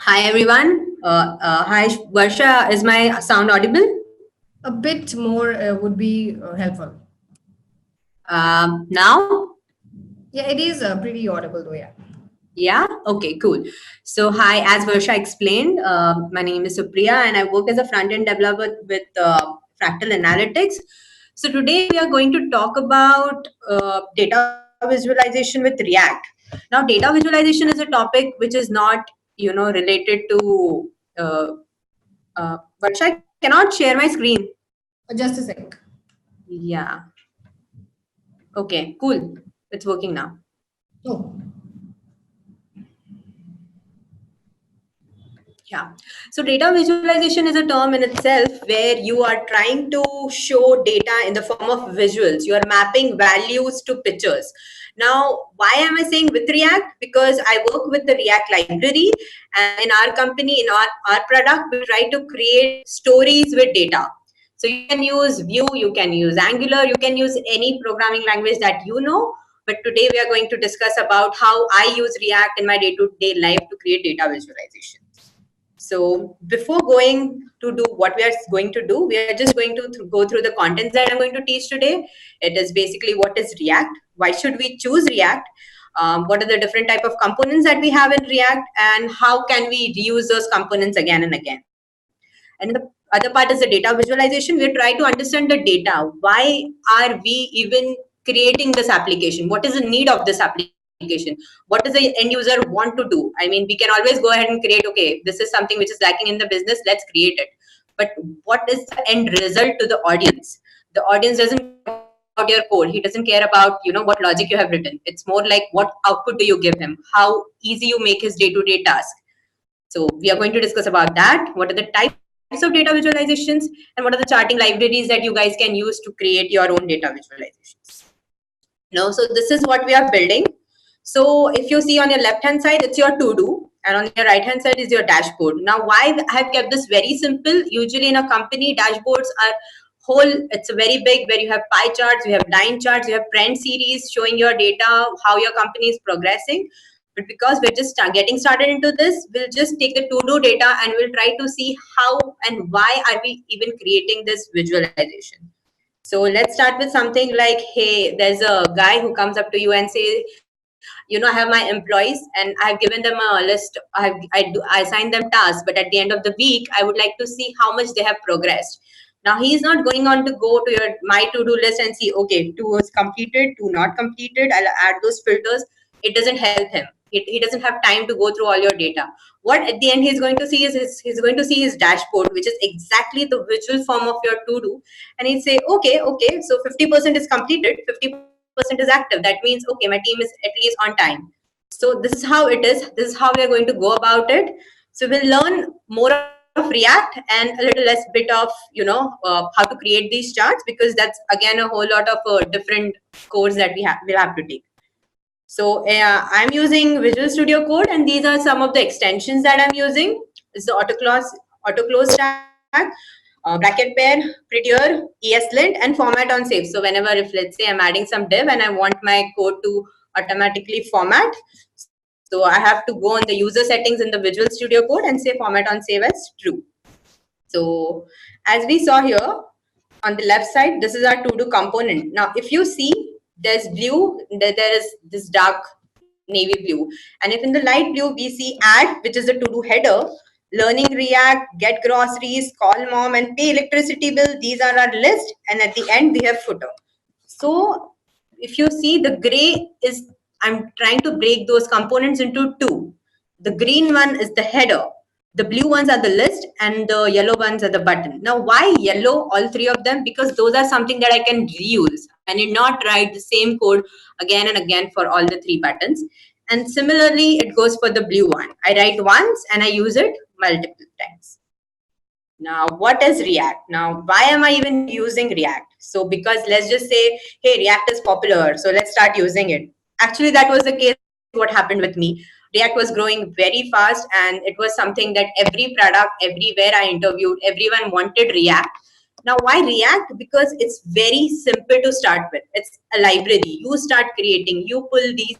Hi everyone. Hi Varsha, is my sound audible? A bit more would be helpful. Now? Yeah, it is pretty audible though. Yeah. Yeah? Okay, cool. So, hi, as Varsha explained, my name is Supriya and I work as a front end developer with Fractal Analytics. So, today we are going to talk about data visualization with React. Now, data visualization is a topic which is not, related to. Varsha, I cannot share my screen. Just a sec. Yeah. Okay, cool. It's working now. Oh, Yeah. So data visualization is a term in itself where you are trying to show data in the form of visuals. You are mapping values to pictures. Now, why am I saying with React? Because I work with the React library, and in our company, in our product, we try to create stories with data. So you can use Vue, you can use Angular, you can use any programming language that you know. But today we are going to discuss about how I use React in my day-to-day life to create data visualization. So before going to do what we are going to do, we are just going to go through the contents that I'm going to teach today. It is basically what is React, why should we choose React, what are the different type of components that we have in React, and how can we reuse those components again and again. And the other part is the data visualization. We try to understand the data. Why are we even creating this application? What is the need of this application? What does the end user want to do? I mean, we can always go ahead and create, okay, this is something which is lacking in the business, let's create it. But what is the end result to the audience? The audience doesn't care about your code. He doesn't care about, what logic you have written. It's more like what output do you give him? How easy you make his day-to-day task. So we are going to discuss about that. What are the types of data visualizations and what are the charting libraries that you guys can use to create your own data visualizations. So this is what we are building. So if you see on your left hand side, it's your to do, and on your right hand side is your dashboard. Now, why I have kept this very simple? Usually in a company, dashboards are whole. It's a very big where you have pie charts, you have line charts, you have trend series showing your data, how your company is progressing. But because we're just getting started into this, we'll just take the to do data and we'll try to see how and why are we even creating this visualization. So let's start with something like, hey, there's a guy who comes up to you and say, I have my employees and I've given them a list. I assign them tasks, but at the end of the week, I would like to see how much they have progressed. Now he is not going on to go to your my to do list and see, okay, two was completed, two not completed. I'll add those filters. It doesn't help him. He doesn't have time to go through all your data. What at the end he's going to see is he's going to see his dashboard, which is exactly the visual form of your to do, and he'd say, okay, so 50% is completed, 50% is active. That means, okay, my team is at least on time. So this is how it is. This is how we are going to go about it. So we'll learn more of React and a little less bit of, how to create these charts, because that's again a whole lot of different codes that we'll have to take. So I'm using Visual Studio Code, and these are some of the extensions that I'm using. It's the auto close tag, bracket pair, prettier, ESLint, and format on save. So whenever, if let's say I'm adding some div and I want my code to automatically format, so I have to go on the user settings in the Visual Studio Code and say format on save as true. So as we saw here, on the left side, this is our to do component. Now if you see, there's blue, there is this dark navy blue, and if in the light blue we see add, which is the to do header, learning React, get groceries, call mom, and pay electricity bill. These are our list, and at the end we have footer. So if you see, the gray is, I'm trying to break those components into two. The green one is the header, the blue ones are the list, and the yellow ones are the button. Now why yellow, all three of them? Because those are something that I can reuse. I need not write the same code again and again for all the three buttons. And similarly it goes for the blue one. I write once and I use it multiple times. Now, what is React? Now, why am I even using React? So, because let's just say, hey, React is popular, so let's start using it. Actually, that was the case, what happened with me. React was growing very fast, and it was something that every product, everywhere I interviewed, everyone wanted React. Now, why React? Because it's very simple to start with. It's a library. You start creating, you pull these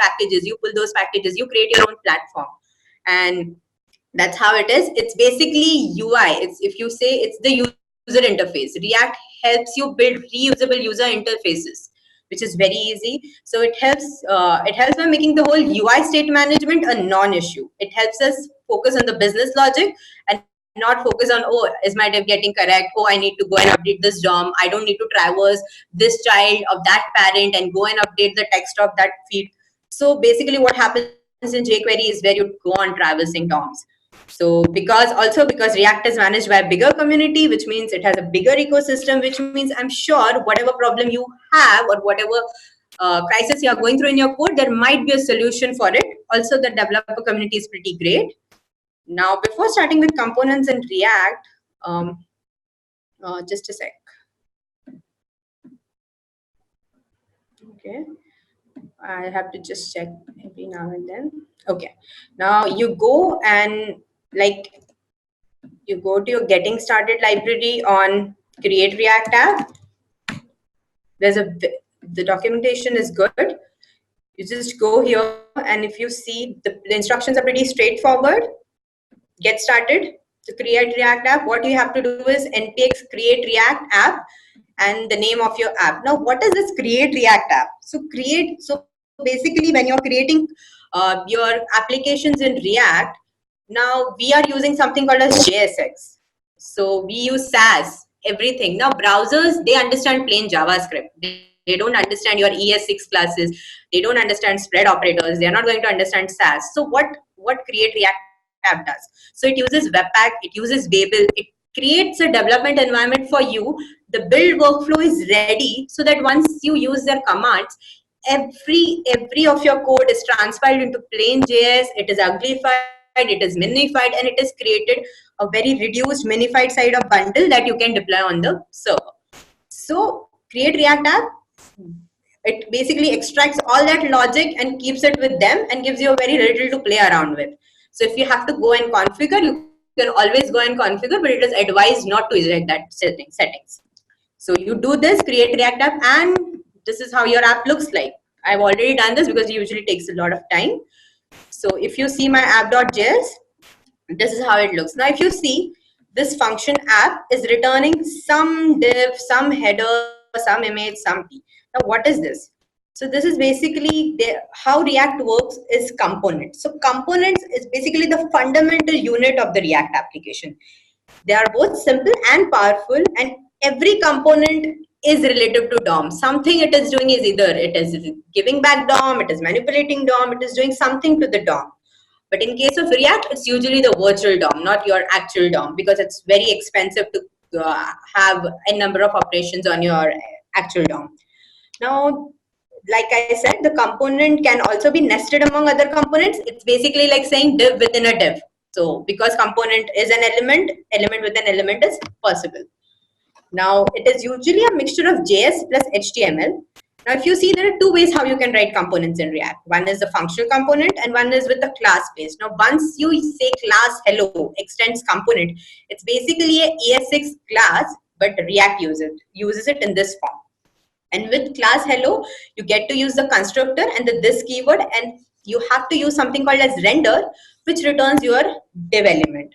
packages, you pull those packages, you create your own platform. And That's how it is. It's basically UI. It's, if you say, it's the user interface. React helps you build reusable user interfaces, which is very easy. So it helps by making the whole UI state management a non-issue. It helps us focus on the business logic and not focus on, oh, is my div getting correct? Oh, I need to go and update this DOM. I don't need to traverse this child of that parent and go and update the text of that feed. So basically what happens in jQuery is where you go on traversing DOMs. So because React is managed by a bigger community, which means it has a bigger ecosystem, which means I'm sure whatever problem you have or whatever crisis you are going through in your code, there might be a solution for it. Also, the developer community is pretty great. Now, before starting with components in React, just a sec. Okay, I have to just check every now and then. Okay, now you go and like you go to your getting started library on create React app. There's the documentation is good. You just go here and if you see the instructions are pretty straightforward. Get started to create React app. What you have to do is npx create React app and the name of your app. Now, what is this create React app? So basically when you're creating your applications in React, now we are using something called as JSX. So we use Sass, everything. Now browsers, they understand plain JavaScript. They don't understand your ES6 classes. They don't understand spread operators. They are not going to understand Sass. So what create React app does? So it uses Webpack, it uses Babel, it creates a development environment for you. The build workflow is ready so that once you use their commands, every of your code is transpiled into plain JS. It is uglified, it is minified, and it is created a very reduced minified side of bundle that you can deploy on the server. So create React app, it basically extracts all that logic and keeps it with them and gives you a very little to play around with. So if you have to go and configure, you can always go and configure, but it is advised not to eject that settings. So you do this, create React app, and this is how your app looks like. I've already done this because it usually takes a lot of time. So if you see my app.js, this is how it looks. Now, if you see, this function app is returning some div, some header, some image, some p. Now, what is this? So this is basically how React works is components. So components is basically the fundamental unit of the React application. They are both simple and powerful, and every component is relative to DOM. Something it is doing is either it is giving back DOM, it is manipulating DOM, it is doing something to the DOM. But in case of React, it's usually the virtual DOM, not your actual DOM, because it's very expensive to have a number of operations on your actual DOM. Now, like I said, the component can also be nested among other components. It's basically like saying div within a div. So because component is an element with an element is possible. Now, it is usually a mixture of JS plus HTML. Now, if you see, there are two ways how you can write components in React. One is the functional component and one is with the class base. Now, once you say class hello extends component, it's basically a ES6 class, but React uses it in this form. And with class hello, you get to use the constructor and the this keyword, and you have to use something called as render, which returns your div element.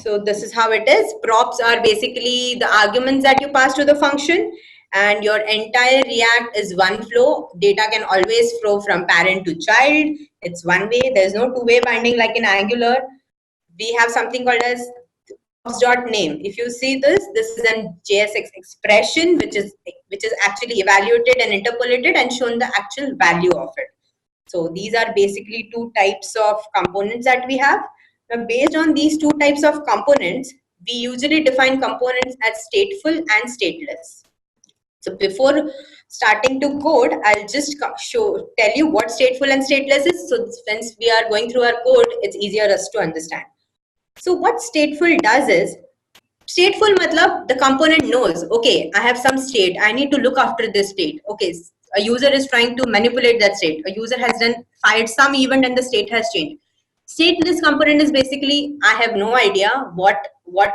So this is how it is. Props are basically the arguments that you pass to the function, and your entire React is one flow. Data can always flow from parent to child. It's one way. There's no two-way binding like in Angular. We have something called as props.name. If you see this is an JSX expression which is actually evaluated and interpolated and shown the actual value of it. So these are basically two types of components that we have. Now, based on these two types of components, we usually define components as stateful and stateless. So before starting to code, I'll just tell you what stateful and stateless is. So since we are going through our code, it's easier us to understand. So what stateful does is, stateful matlab the component knows, okay, I have some state, I need to look after this state. Okay, a user is trying to manipulate that state. A user has fired some event and the state has changed. Stateless component is basically, I have no idea what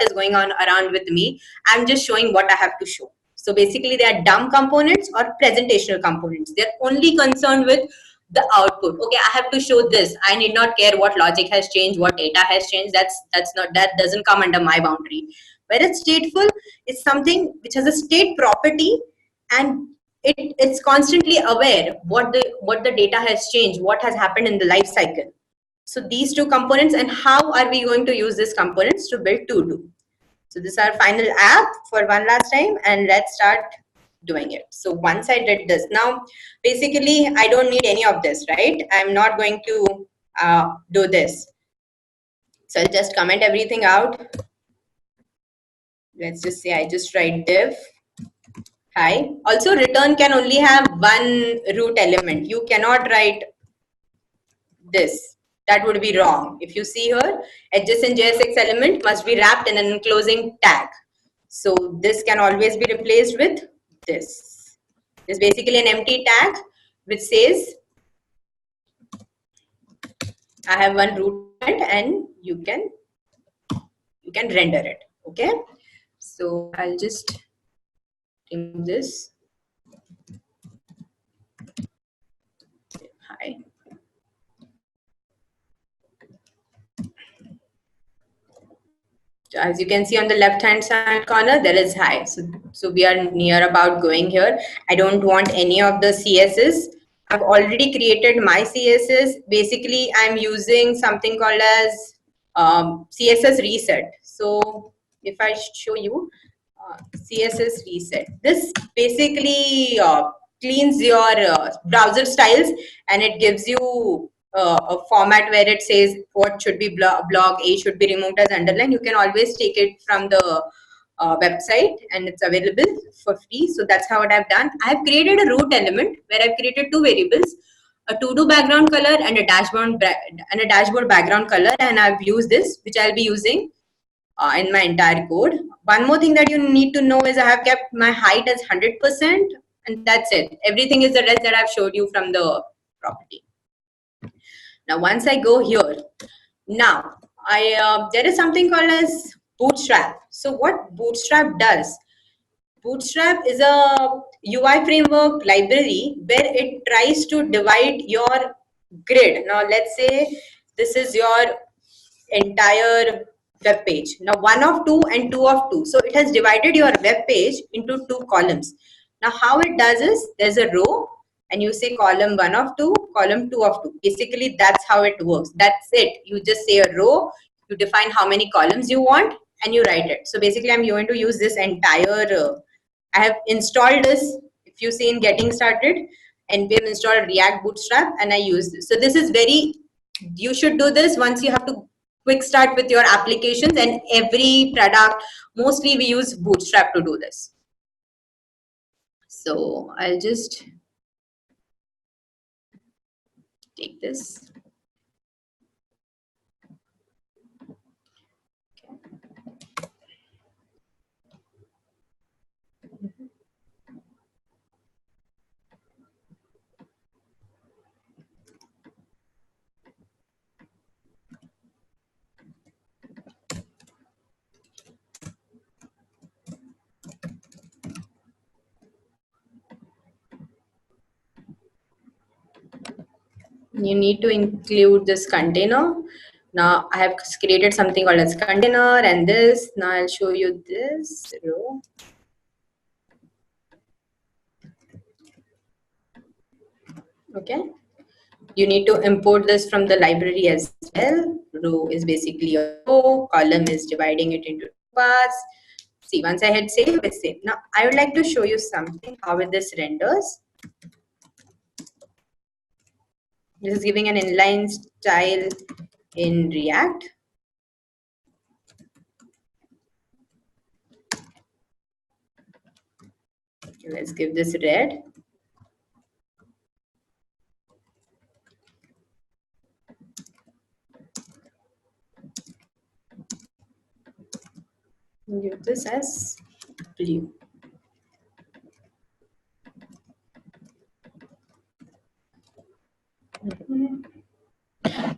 is going on around with me. I'm just showing what I have to show. So basically they are dumb components or presentational components. They're only concerned with the output. Okay, I have to show this. I need not care what logic has changed, what data has changed. That doesn't come under my boundary. Whereas stateful is something which has a state property, and it's constantly aware what the data has changed, what has happened in the life cycle. So these two components, and how are we going to use these components to build to do. So this is our final app for one last time, and let's start doing it. So once I did this, now basically I don't need any of this, right? I'm not going to do this. So I'll just comment everything out. Let's just say I just write div hi. Also return can only have one root element. You cannot write this. That would be wrong. If you see here, adjacent JSX element must be wrapped in an enclosing tag. So this can always be replaced with this. It's basically an empty tag which says I have one root element, and you can render it. Okay. So I'll just remove this. Hi. As you can see on the left hand side corner, there is hi. So we are near about going here. I don't want any of the CSS. I've already created my CSS. Basically, I'm using something called as CSS reset. So if I show you CSS reset, this basically cleans your browser styles, and it gives you a format where it says what should be blog, A should be removed as underline. You can always take it from the website, and it's available for free. So that's how what I've done. I've created a root element where I've created two variables, a to-do background color and a dashboard background color, and I've used this, which I'll be using in my entire code. One more thing that you need to know is I have kept my height as 100%, and that's it. Everything is the rest that I've showed you from the property. Now, once I go here, now there is something called as Bootstrap. So what Bootstrap does? Bootstrap is a UI framework library where it tries to divide your grid. Now, let's say this is your entire web page. Now, one of two and two of two. So it has divided your web page into two columns. Now, how it does is there's a row, and you say column 1 of 2, column 2 of 2. Basically, that's how it works. That's it. You just say a row, you define how many columns you want, and you write it. So basically, I'm going to use this entire, I have installed this. If you see in getting started, npm installed React Bootstrap, and I use this. So this is very, you should do this once you have to quick start with your applications, and every product, mostly we use Bootstrap to do this. So I'll just take this. You need to include this container. Now I have created something called as container, and this. Now I'll show you this row. Okay. You need to import this from the library as well. Row is basically a row. Column is dividing it into two parts. See, once I hit save, it's saved. Now I would like to show you something how this renders. This is giving an inline style in React. Let's give this red. Give this as blue.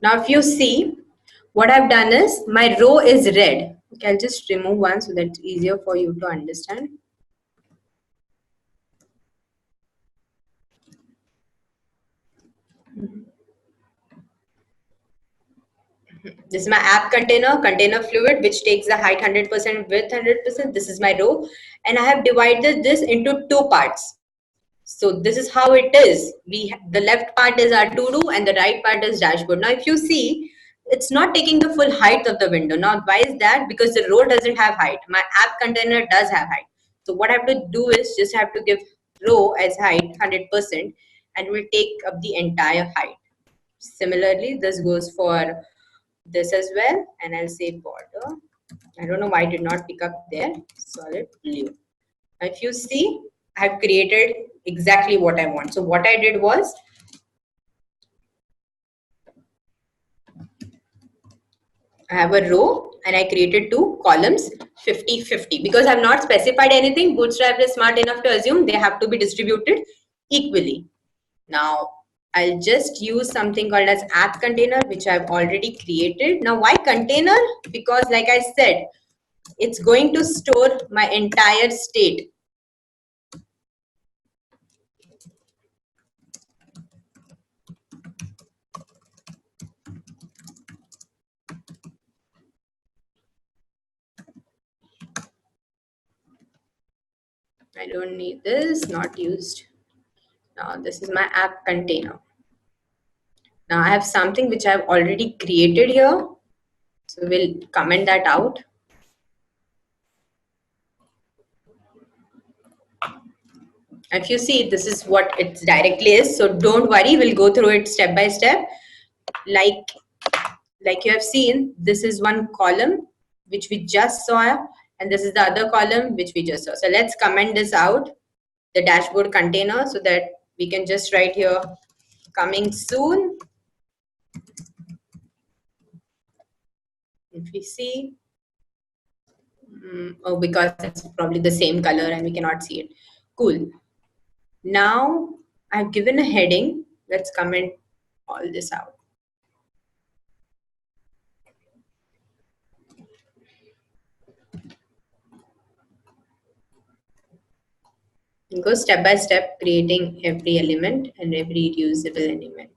Now, if you see, what I've done is my row is red. Okay, I'll just remove one so that it's easier for you to understand. This is my app container fluid, which takes the height 100%, width 100%. This is my row. And I have divided this into two parts. So this is how it is. The left part is our to-do and the right part is dashboard. Now, if you see, it's not taking the full height of the window. Now, why is that? Because the row doesn't have height. My app container does have height. So what I have to do is just have to give row as height 100% and will take up the entire height. Similarly, this goes for this as well, and I'll say border. I don't know why I did not pick up there. Solid blue. Now, if you see, I have created exactly what I want. So what I did was, I have a row and I created two columns 50-50 because I've not specified anything. Bootstrap is smart enough to assume they have to be distributed equally. Now I'll just use something called as app container, which I've already created. Now why container? Because like I said, it's going to store my entire state. I don't need this, not used. Now this is my app container. Now I have something which I've already created here. So we'll comment that out. If you see, this is what it directly is. So don't worry, we'll go through it step by step. Like you have seen, this is one column which we just saw, and this is the other column which we just saw. So let's comment this out, the dashboard container, so that we can just write here, coming soon. If we see, oh, because it's probably the same color and we cannot see it. Cool. Now I've given a heading. Let's comment all this out. Go step by step, creating every element and every reusable element.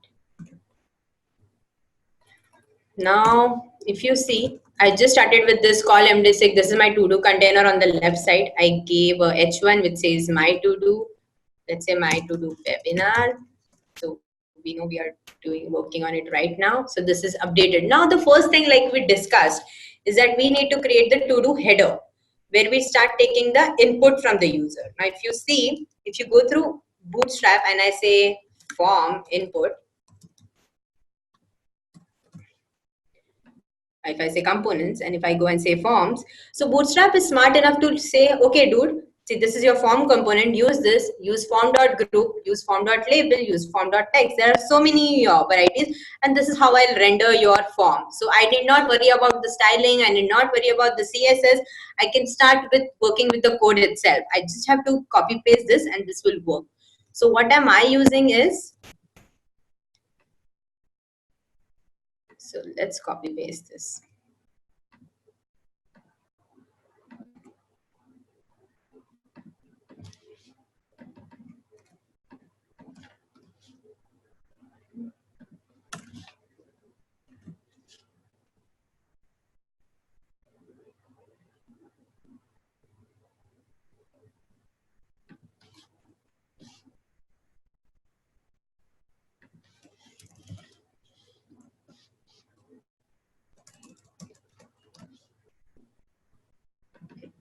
Now, if you see, I just started with this call MD6. This is my to-do container on the left side. I gave a H1 which says my to-do. Let's say my to-do webinar. So we know we are working on it right now. So this is updated. Now the first thing, like we discussed, is that we need to create the to-do header where we start taking the input from the user. Now if you see, if you go through Bootstrap and I say form input, if I say components and if I go and say forms, so Bootstrap is smart enough to say, okay, dude, see, this is your form component, use this, use form.group, use form.label, use form.text. There are so many varieties, and this is how I'll render your form. So I did not worry about the styling, I did not worry about the CSS. I can start with working with the code itself. I just have to copy paste this and this will work. So what am I using is, so let's copy paste this.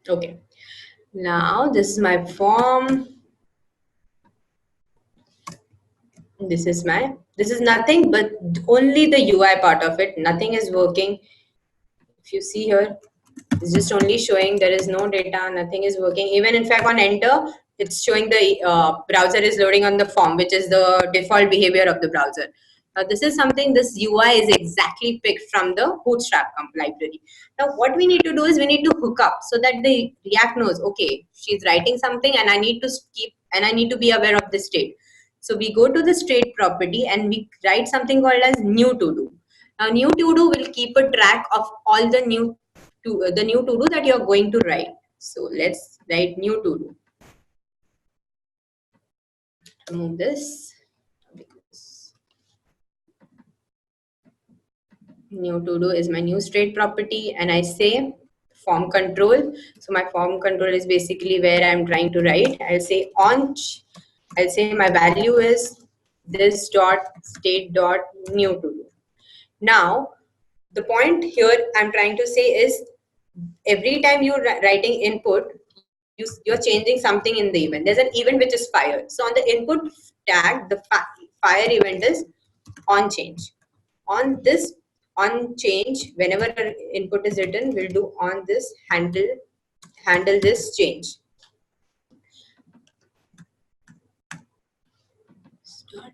Okay, now this is my form. This is nothing but only the UI part of it. Nothing is working. If you see here, it's just only showing there is no data, nothing is working. Even in fact on enter, it's showing the browser is loading on the form, which is the default behavior of the browser. Now this is something, this UI is exactly picked from the Bootstrap library. Now what we need to do is we need to hook up so that the React knows, okay, she's writing something and I need to be aware of the state. So we go to the state property and we write something called as new to do. Now new to do will keep a track of all the new to do that you're going to write. So let's write new to do. Remove this. new to do is my new state property, and I say form control. So my form control is basically where I'm trying to write. I'll say I'll say my value is this dot state dot new to do. Now the point here I'm trying to say is every time you're writing input, you're changing something in the event. There's an event which is fired. So on the input tag, the fire event is on change. On this on change, whenever an input is written, we'll do on this handle this change. Start.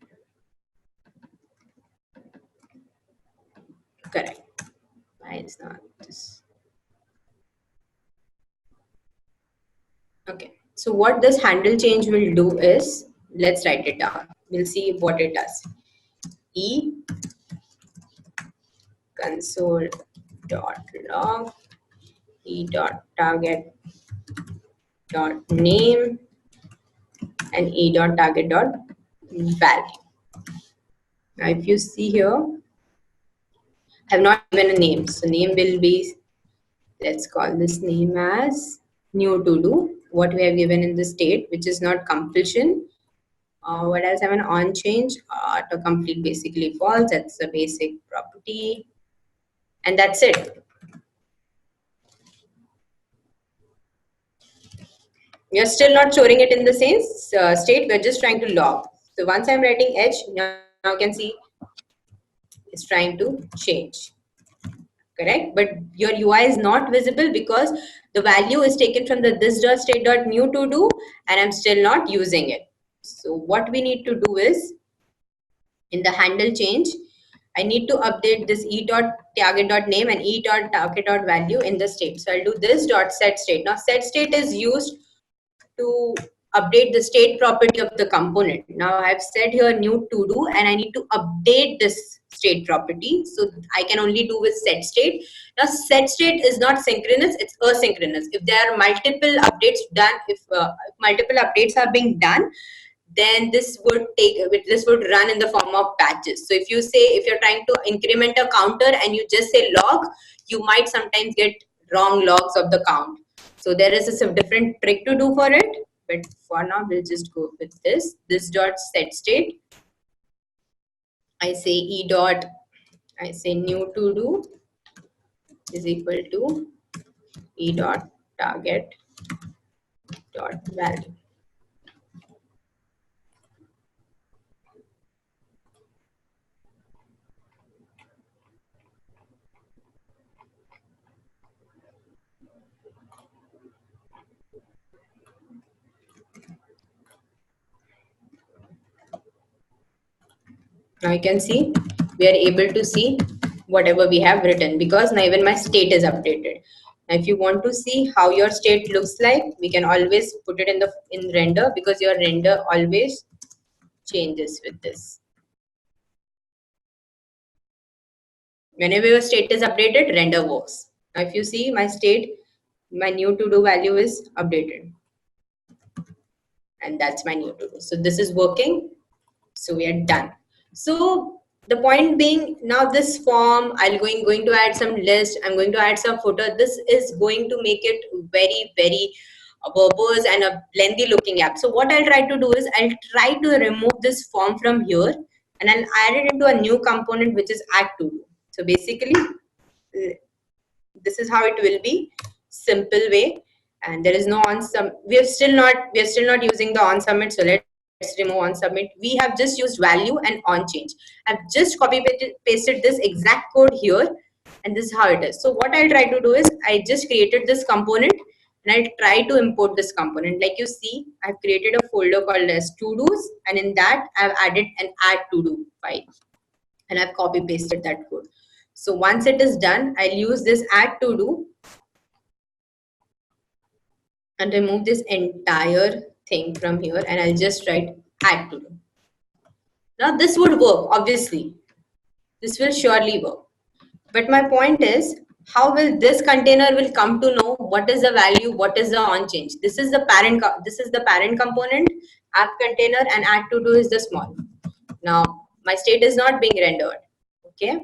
Correct. Why it's not this? Okay. So what this handle change will do is, let's write it down. We'll see what it does. E console dot log e dot target dot name and e dot target dot value. Now if you see here, I have not given a name. So name will be, let's call this name as new to do, what we have given in the state, which is not completion. What else have an on change? To complete basically false. That's a basic property. And that's it. You're still not storing it in the same state. We're just trying to log. So once I'm writing edge, now you can see it's trying to change. Correct? But your UI is not visible because the value is taken from the this.state.new to do, and I'm still not using it. So what we need to do is, in the handle change, I need to update this e.target.name and e.target.value in the state. So I'll do this dot set state. Now set state is used to update the state property of the component. Now I've said here new to do, and I need to update this state property. So I can only do with set state. Now set state is not synchronous, it's asynchronous. If there are multiple updates done, if multiple updates are being done, then this would run in the form of batches. So if you say, if you're trying to increment a counter and you just say log, you might sometimes get wrong logs of the count. So there is a different trick to do for it, but for now we'll just go with this dot set state. I say I say new to do is equal to e dot target dot value. Now you can see we are able to see whatever we have written because now even my state is updated. Now if you want to see how your state looks like, we can always put it in render, because your render always changes with this. Whenever your state is updated, render works. Now if you see my state, my new to do value is updated, and that's my new to do. So this is working. So we are done. So the point being, now this form, I'm going to add some list, I'm going to add some footer. This is going to make it very, very verbose and a lengthy looking app. So what I'll try to do is, I'll try to remove this form from here and I'll add it into a new component, which is add to do. So basically, this is how it will be, simple way. And there is no on sum. We are still not using the on submit. So let's remove on submit. We have just used value and on change. I've just copy pasted this exact code here, and this is how it is. So what I'll try to do is, I just created this component and I'll try to import this component. Like you see, I've created a folder called as to do's, and in that I've added an add to do file and I've copy pasted that code. So once it is done, I'll use this add to do and remove this entire thing from here, and I'll just write add to do. Now this would work, obviously. This will surely work. But my point is, how will this container will come to know what is the value, what is the on change? This is the parent component, app container, and add to do is the small. Now my state is not being rendered. Okay.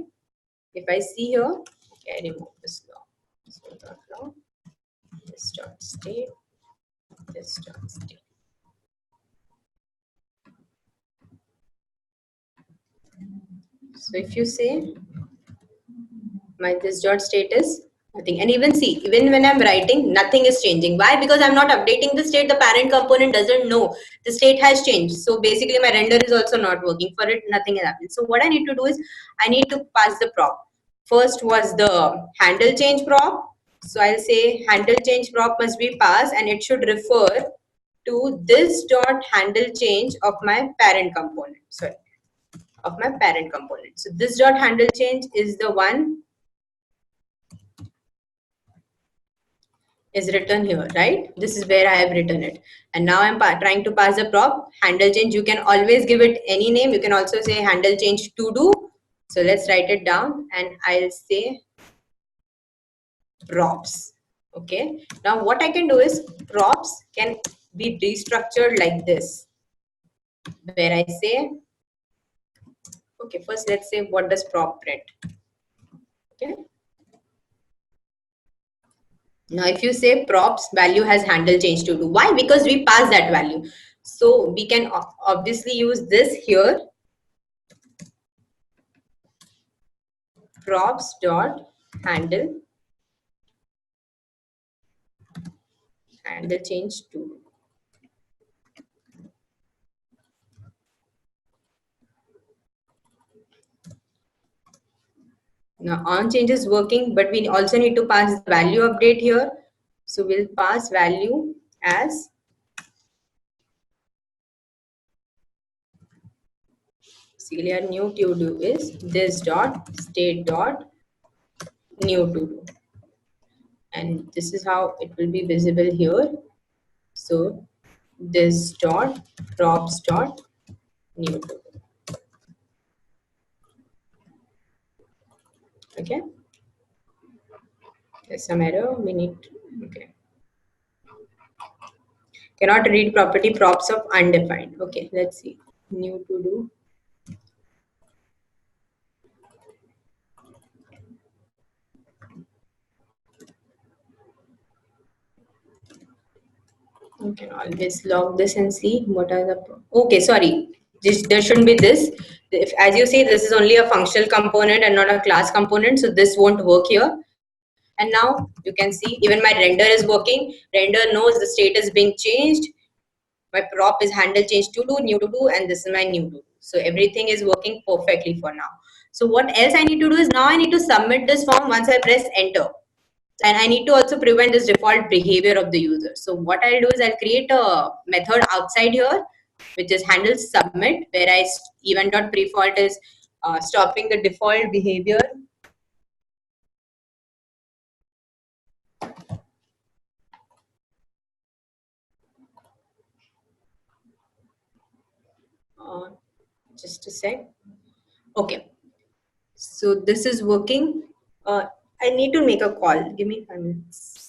if I see here, okay, I remove this law. So dot law, this dot state, this dot state. So if you say my this dot state is nothing, and even see, even when I'm writing, nothing is changing. Why? Because I'm not updating the state. The parent component doesn't know the state has changed. So basically, my render is also not working. For it, nothing has happened. So what I need to do is I need to pass the prop. First was the handle change prop. So I'll say handle change prop must be passed, and it should refer to this dot handle change of my parent component. Sorry, of my parent component. So this dot handle change is the one is written here, right? This is where I have written it. And now I'm trying to pass the prop handle change. You can always give it any name. You can also say handle change to do. So let's write it down, and I'll say props. Okay. Now what I can do is props can be restructured like this, where I say, okay, first let's say what does prop print. Okay. Now, if you say props value has handle change to do, why? Because we pass that value. So we can obviously use this here, props dot handle change to do. Now on change is working, but we also need to pass the value update here. So we'll pass value as basically our new to do is this dot state dot new to do, and this is how it will be visible here. So this dot props dot new to do. Okay, there's some error. We need to, okay. Cannot read property props of undefined. Okay, let's see. New to do. You can always log this and see what are the. Okay, sorry. There shouldn't be this. If, as you see, this is only a functional component and not a class component, so this won't work here. And now you can see even my render is working. Render knows the state is being changed. My prop is handle change to do, new to do, and this is my new to do. So everything is working perfectly for now. So what else I need to do is now I need to submit this form once I press enter. And I need to also prevent this default behavior of the user. So what I'll do is I'll create a method outside here, which is handle submit, where I event.prefault is stopping the default behavior. Uh, just a sec. Okay. So this is working. I need to make a call. Give me 5 minutes.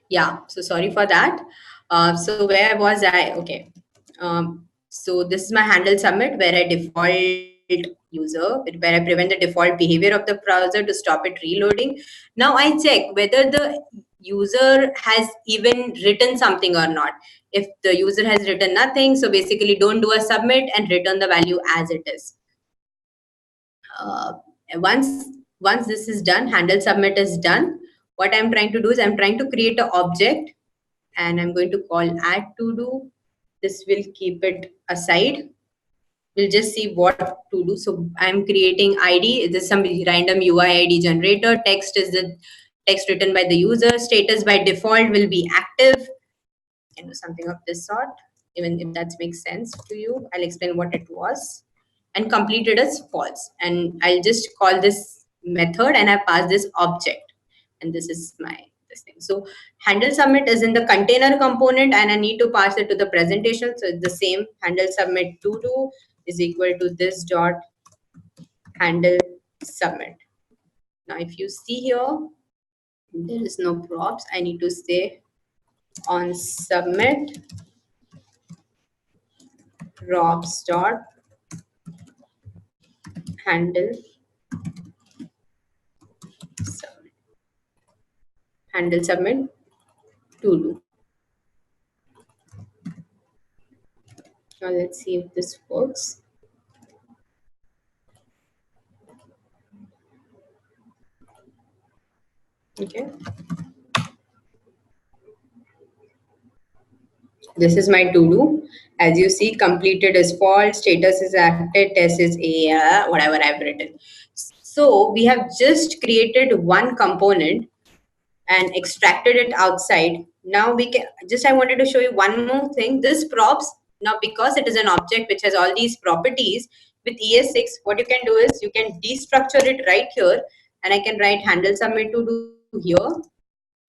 Yeah, so sorry for that. So where was I? Okay. So this is my handle submit where I default user, where I prevent the default behavior of the browser to stop it reloading. Now I check whether the user has even written something or not. If the user has written nothing, so basically don't do a submit and return the value as it is. uh, once once this is done, handle submit is done, what I'm trying to do is I'm trying to create an object, and I'm going to call add to do. This will keep it aside. We'll just see what to do. So I'm creating id. This is some random ui id generator. Text is the text written by the user. Status by default will be active, something of this sort. Even if that makes sense to you, I'll explain what it was. And completed as false. And I'll just call this method and I pass this object. And this is my this thing. So handle submit is in the container component and I need to pass it to the presentation. So it's the same. Handle submit to do is equal to this dot handle submit. Now if you see here, there is no props. I need to say on submit props dot handle submit. Handle submit to do. Now let's see if this works. Okay. This is my to do. As you see, completed is false, status is active, test is a whatever I've written. So we have just created one component and extracted it outside. Now we can just, I wanted to show you one more thing. This props, now because it is an object which has all these properties, with ES6, what you can do is you can destructure it right here, and I can write handle submit to do here,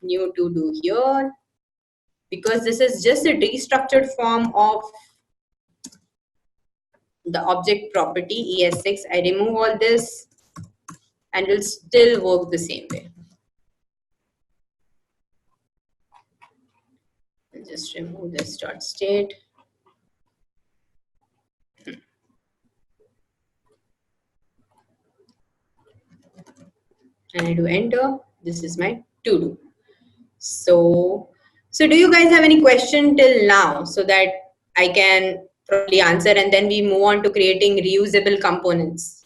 new to do here, because this is just a destructured form of the object property ES6. I remove all this and it will still work the same way. I'll just remove this dot state. And I do enter. This is my to do. So do you guys have any question till now so that I can probably answer and then we move on to creating reusable components?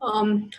Um,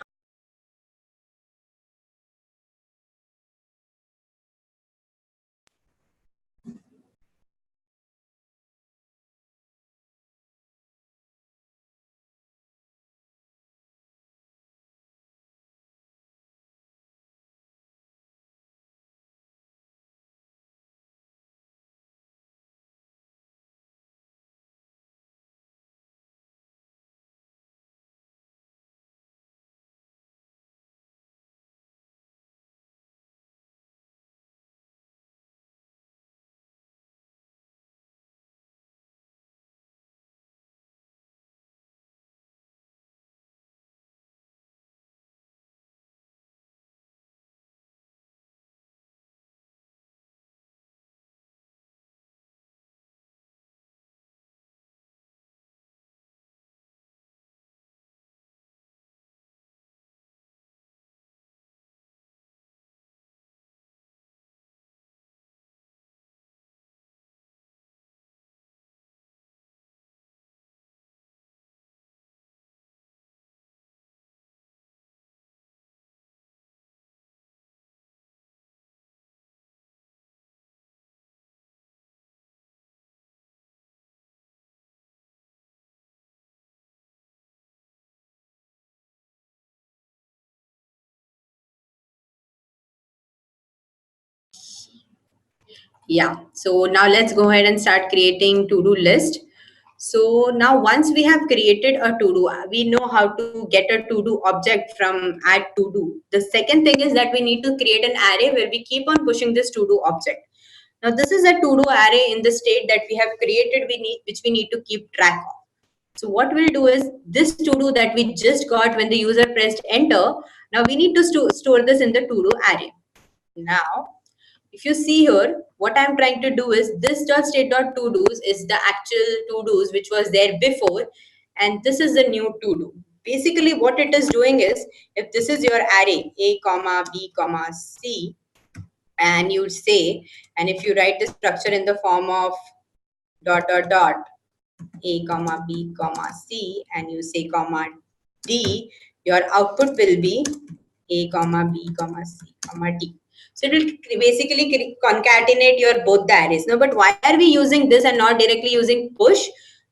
Yeah, so now let's go ahead and start creating to-do list. So now once we have created a to-do, we know how to get a to-do object from add to-do. The second thing is that we need to create an array where we keep on pushing this to-do object. Now this is a to-do array in the state that we have created, which we need to keep track of. So what we'll do is this to-do that we just got when the user pressed enter, now we need to store this in the to-do array. Now if you see here, what I'm trying to do is this dot state dot to do's is the actual to do's which was there before, and this is the new to do. Basically, what it is doing is if this is your array a comma b comma c, and you say, and if you write the structure in the form of dot dot dot a comma b comma c, and you say comma d, your output will be a comma b comma c comma d. So it will basically concatenate your both the arrays. No, but why are we using this and not directly using push?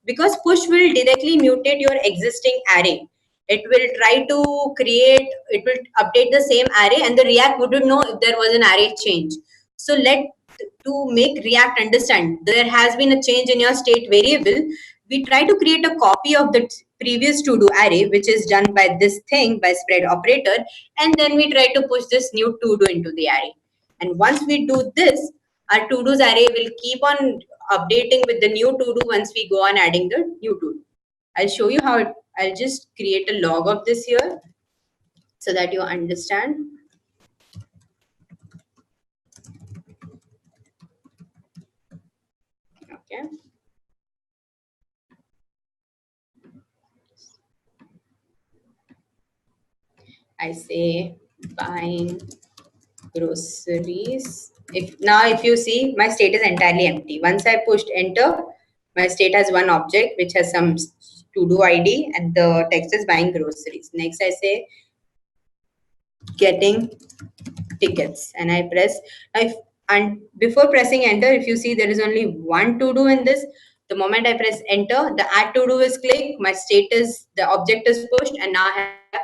Because push will directly mutate your existing array. It will try to create, it will update the same array, and the React wouldn't know if there was an array change. So to make React understand there has been a change in your state variable, we try to create a copy of the previous to do array, which is done by this thing by spread operator, and then we try to push this new to do into the array. And once we do this, our to do's array will keep on updating with the new to do once we go on adding the new to do. I'll show you how I'll just create a log of this here so that you understand. Okay. I say buying groceries. If you see, my state is entirely empty. Once I pushed enter, my state has one object which has some to do ID, and the text is buying groceries. Next I say getting tickets, and I press. And before pressing enter, if you see, there is only one to do in this. The moment I press enter, the add to do is clicked, my status, the object is pushed, and now I have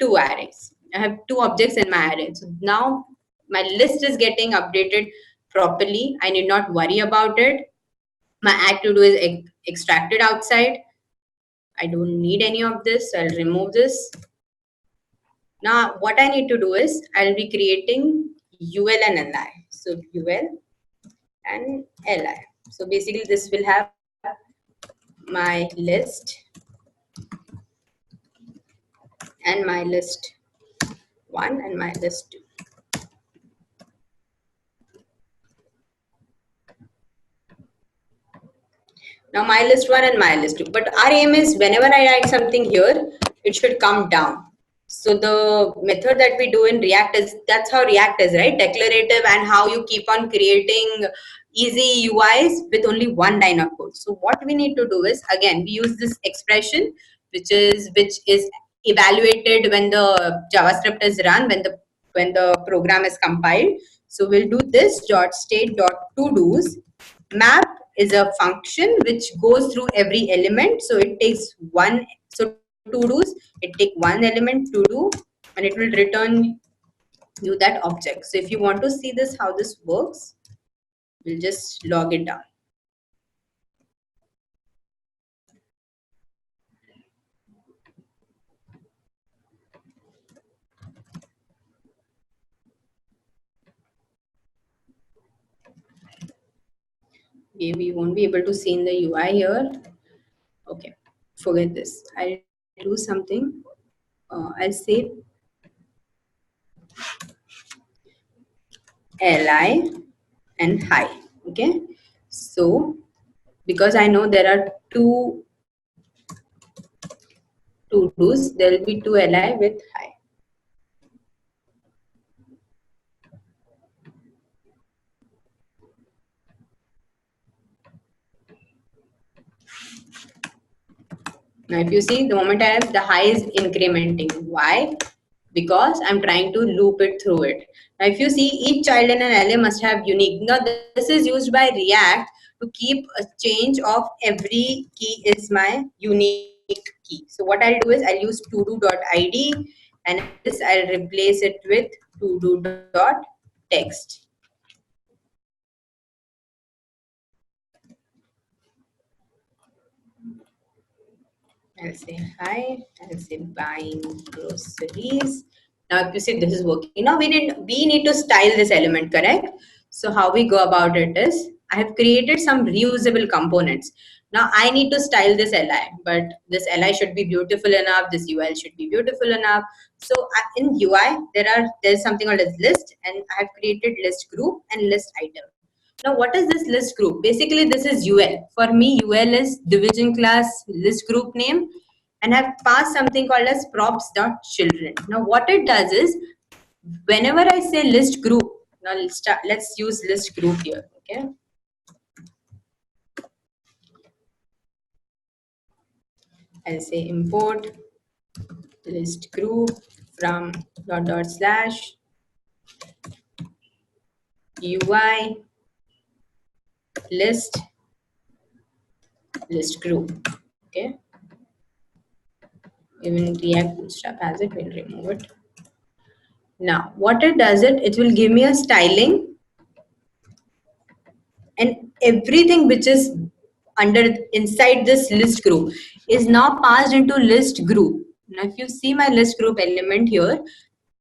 two arrays. I have two objects in my array. So now my list is getting updated properly. I need not worry about it. My add to do is extracted outside. I don't need any of this, so I'll remove this. Now what I need to do is I'll be creating UL and LI. So UL and LI. So basically this will have my list and my list 1 and my list 2. Now my list 1 and my list 2. But our aim is whenever I write something here, it should come down. So the method that we do in React is, that's how React is, right? Declarative, and how you keep on creating easy UIs with only one line of code. So what we need to do is, again, we use this expression, which is evaluated when the JavaScript is run, when the program is compiled. So we'll do this dot state dot to do's. Map is a function which goes through every element. So it takes one, so to do's, it take one element to do, and it will return you that object. So if you want to see this, how this works, we'll just log it down. We won't be able to see in the UI here. Okay, forget this. I'll do something. I'll say li and hi. Okay, so because I know there are two to do's, there will be two li with hi. Now, if you see, the moment I have, the high is incrementing. Why? Because I'm trying to loop it through it. Now, if you see, each child in an LA must have unique. Now, this is used by React to keep a change of every key is my unique key. So what I'll do is I'll use todo.id, and this I'll replace it with todo.text. I'll say hi. I'll say buying groceries. Now, if you see this is working. Now we need to style this element, correct? So how we go about it is I have created some reusable components. Now I need to style this li, but this li should be beautiful enough. This ul should be beautiful enough. So in ui there's something called as list, and I have created list group and list item. Now, what is this list group? Basically, this is UL. For me, UL is division class list group name, and I've passed something called as props.children. Now, what it does is, whenever I say list group, now let's use list group here, okay? I'll say import list group from // UI list group, okay? Even React Bootstrap has it, we'll remove it. Now, what it does it will give me a styling, and everything which is under inside this list group is now passed into list group. Now, if you see my list group element here,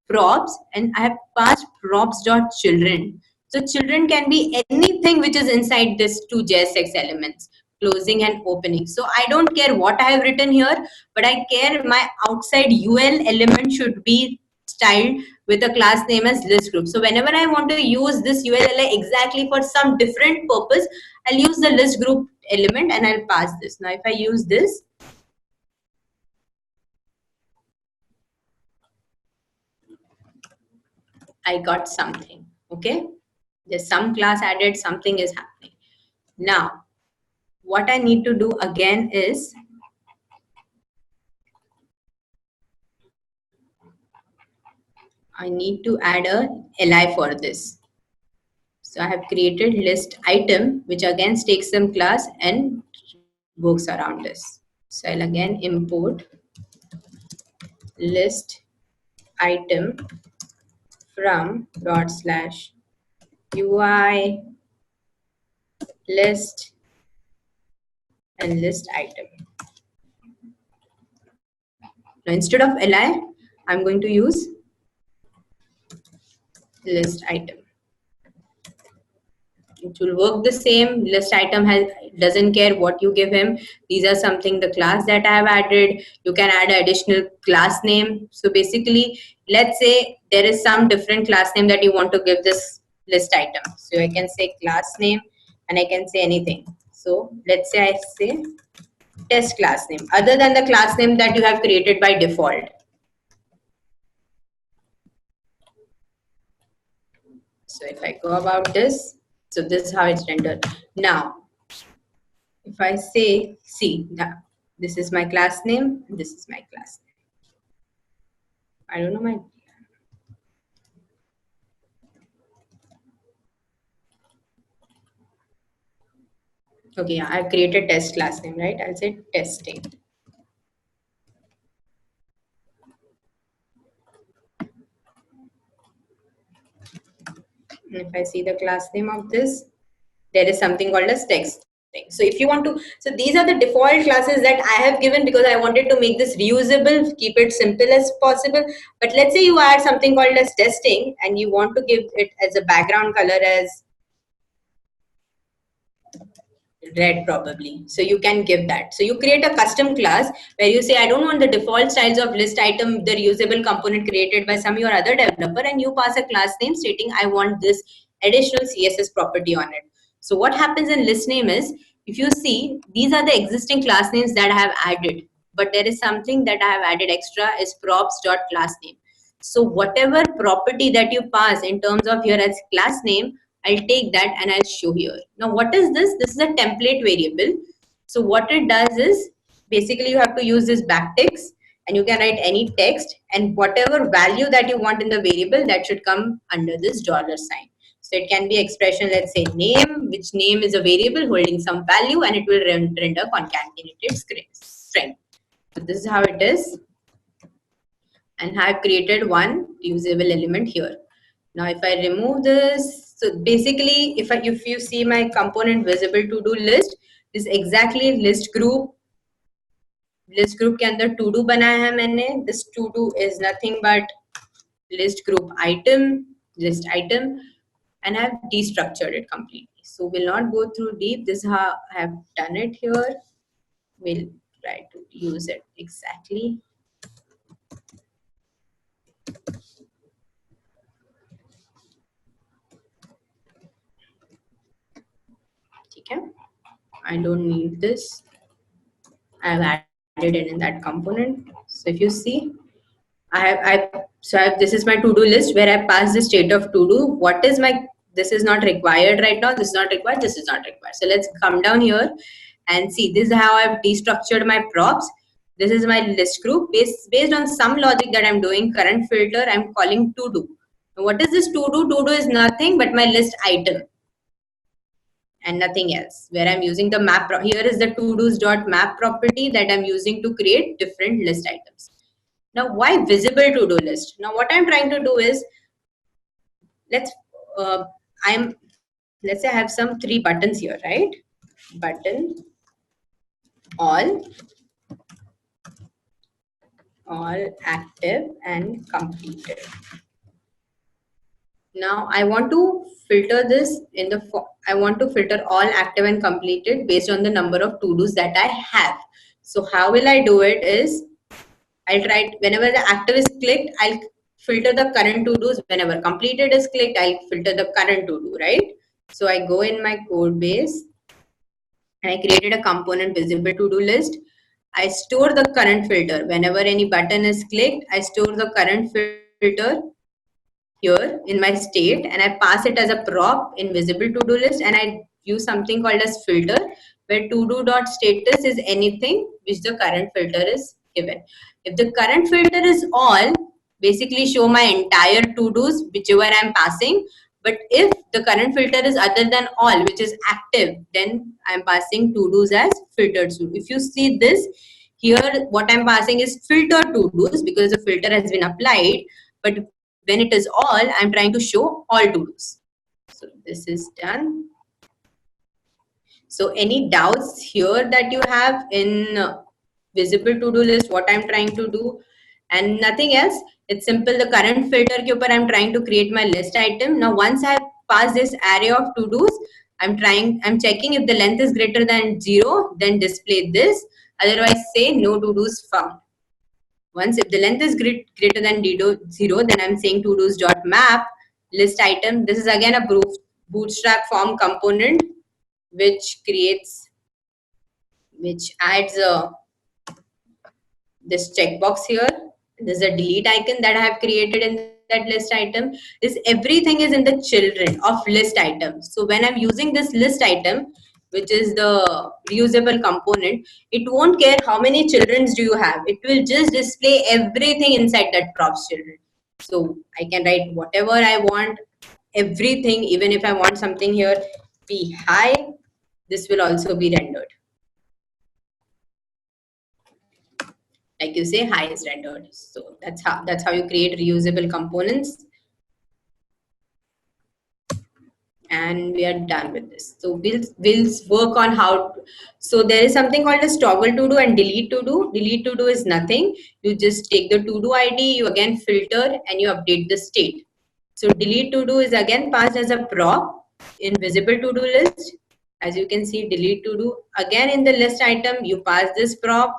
props, and I have passed props.children. So children can be anything which is inside this two JSX elements, closing and opening. So I don't care what I have written here, but I care my outside UL element should be styled with a class name as list group. So whenever I want to use this ULLI exactly for some different purpose, I'll use the list group element and I'll pass this. Now if I use this, I got something, okay? There's some class added, something is happening. Now, what I need to do again is I need to add a li for this. So I have created list item, which again takes some class and works around this. So I'll again import list item from /UI list and list item. Now instead of li, I'm going to use list item. It will work the same. List item doesn't care what you give him. These are something the class that I have added. You can add an additional class name. So basically, let's say there is some different class name that you want to give this list item. So I can say class name and I can say anything. So let's say I say test class name other than the class name that you have created by default. So if I go about this, so this is how it's rendered. Now, if I say, see, now, this is my class name, and this is my class name. I don't know my. Okay, yeah, I've created test class name, right? I'll say testing. And if I see the class name of this, there is something called as text. So if you want to, so these are the default classes that I have given because I wanted to make this reusable, keep it simple as possible. But let's say you add something called as testing and you want to give it as a background color as red probably. So you can give that. So you create a custom class where you say, I don't want the default styles of list item, the reusable component created by some or other developer, and you pass a class name stating, I want this additional CSS property on it. So what happens in list name is, if you see, these are the existing class names that I have added, but there is something that I have added extra is props.class name. So whatever property that you pass in terms of here as class name, I'll take that and I'll show here. Now, what is this? This is a template variable. So what it does is basically you have to use this backticks and you can write any text and whatever value that you want in the variable that should come under this $sign. So it can be expression, let's say name, which name is a variable holding some value and it will render concatenated string. So this is how it is. And have created one usable element here. Now if I remove this, so basically if you see my component visible to do list, this is exactly list group list group के अंदर to do बनाया है मैंने. This to do is nothing but list group item, list item, and I have destructured it completely. So we'll not go through deep. This is how I have done it here. We'll try to use it exactly. Okay. I don't need this. I have added it in that component. So if you see, this is my to-do list where I pass the state of to-do. What is my, this is not required right now, this is not required, this is not required. So let's come down here and see, this is how I've destructured my props. This is my list group. Based on some logic that I'm doing, current filter, I'm calling to-do. What is this to-do? To-do is nothing but my list item and nothing else, where I'm using the map. Here is the to-dos.map property that I'm using to create different list items. Now, why visible to-do list? Now, what I'm trying to do is, let's say I have some 3 buttons here, right? Button, all active and completed. Now I want to filter this in the I want to filter all active and completed based on the number of to-dos that I have. So how will I do it is, I'll try, whenever the active is clicked, I'll filter the current to-dos. Whenever completed is clicked, I'll filter the current to-do, right? So I go in my code base and I created a component visible to-do list. I store the current filter. Whenever any button is clicked, I store the current filter here in my state and I pass it as a prop in visible to-do list, and I use something called as filter, where to-do.status is anything which the current filter is given. If the current filter is all, basically show my entire to-dos whichever I'm passing. But if the current filter is other than all, which is active, then I'm passing to-dos as filtered to. If you see this here, what I'm passing is filter to-dos because the filter has been applied. But when it is all, I'm trying to show all to-dos. So this is done. So any doubts here that you have in visible to-do list, what I'm trying to do, and nothing else. It's simple. The current filter ke upar I'm trying to create my list item. Now once I pass this array of to-dos, I'm checking if the length is greater than 0, then display this. Otherwise say no to-dos found. Once if the length is greater than 0, then I'm saying to-dos.map list item. This is again a bootstrap form component which adds this checkbox here. There's a delete icon that I have created in that list item. This everything is in the children of list item. So when I'm using this list item, which is the reusable component, it won't care how many childrens do you have. It will just display everything inside that props children. So I can write whatever I want, everything. Even if I want something here be high, this will also be rendered. Like you say, high is rendered. So that's how you create reusable components. And we are done with this. So we'll work on how. So there is something called as toggle to do and delete to do. Delete to do is nothing. You just take the to do ID, you again filter, and you update the state. So delete to do is again passed as a prop in visible to do list. As you can see, delete to do again in the list item, you pass this prop.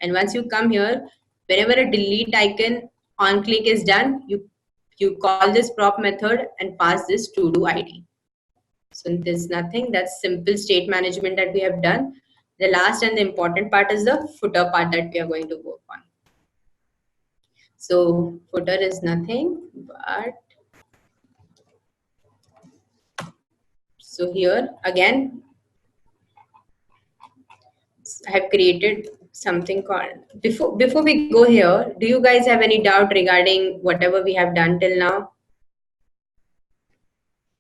And once you come here, whenever a delete icon on click is done, you call this prop method and pass this to do ID. So there's nothing. That's simple state management that we have done. The last and the important part is the footer part that we are going to work on. So footer is nothing but, so here again I have created something called, before we go here, do you guys have any doubt regarding whatever we have done till now?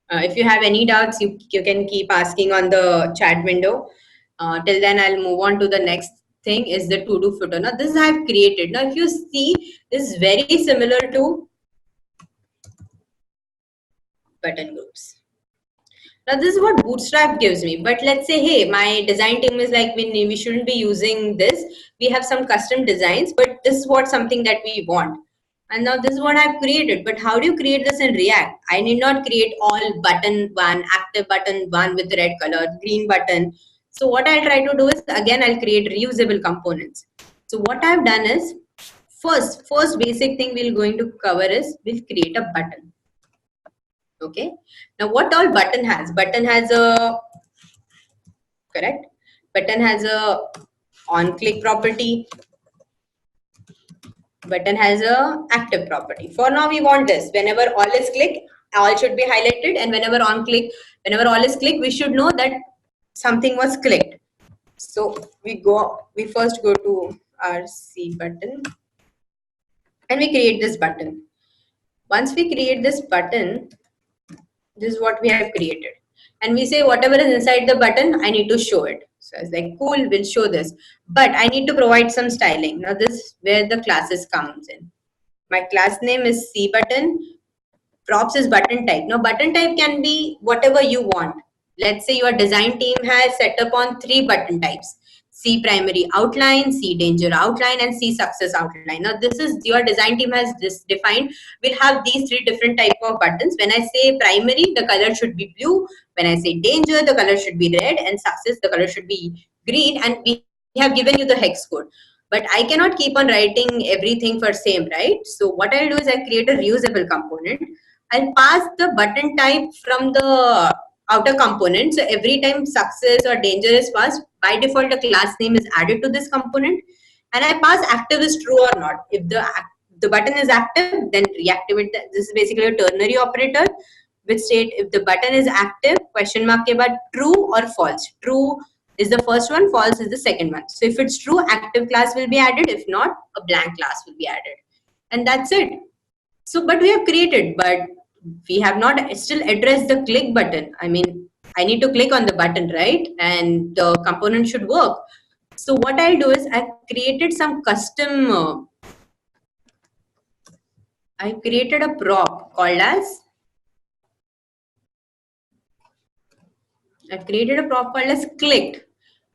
If you have any doubts, you can keep asking on the chat window. Till then, I'll move on to the next thing is the to-do footer. Now, this I have created. Now, if you see, this is very similar to button groups. Now this is what Bootstrap gives me. But let's say, hey, my design team is like, we shouldn't be using this. We have some custom designs, but this is what something that we want. And now this is what I've created. But how do you create this in React? I need not create all button one, active button one with red color, green button. So what I'll try to do is, again, I'll create reusable components. So what I've done is, first basic thing we're going to cover is, we'll create a button. Okay. Now what all button has? Button has a, correct? Button has a on click property. Button has a active property. For now we want this. Whenever all is click, all should be highlighted, and whenever whenever all is click, we should know that something was clicked. So we first go to our C button and we create this button. Once we create this button, this is what we have created, and we say whatever is inside the button I need to show it. So I was like, cool, we'll show this, but I need to provide some styling. Now this is where the classes comes in. My class name is C button. Props is button type. Now button type can be whatever you want. Let's say your design team has set up on 3 button types: C primary outline, C danger outline, and C success outline. Now this is your design team has this defined. We'll have these 3 different type of buttons. When I say primary, the color should be blue. When I say danger, the color should be red, and success, the color should be green. And we have given you the hex code. But I cannot keep on writing everything for same, right? So what I'll do is I create a reusable component. I'll pass the button type from the outer component. So every time success or danger is passed, by default the class name is added to this component, and I pass active is true or not. If the button is active, then reactivate that. This is basically a ternary operator which state if the button is active, question mark ke baad true or false. True is the first one, false is the second one. So if it's true, active class will be added. If not, a blank class will be added, and that's it. So, but we have created, but we have not still addressed the click button. I mean, I need to click on the button, right? And the component should work. So what I'll do is I created a prop called as, I've created a prop called as clicked.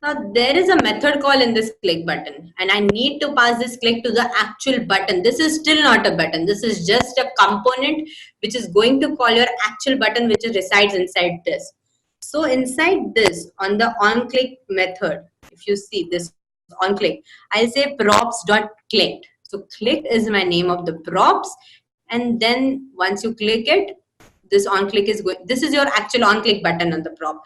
Now there is a method call in this click button, and I need to pass this click to the actual button. This is still not a button. This is just a component which is going to call your actual button, which resides inside this. So inside this, on the on click method, if you see this on click, I'll say props.clicked. So clicked is my name of the props, and then once you click it, this on click is going. This is your actual on click button on the prop.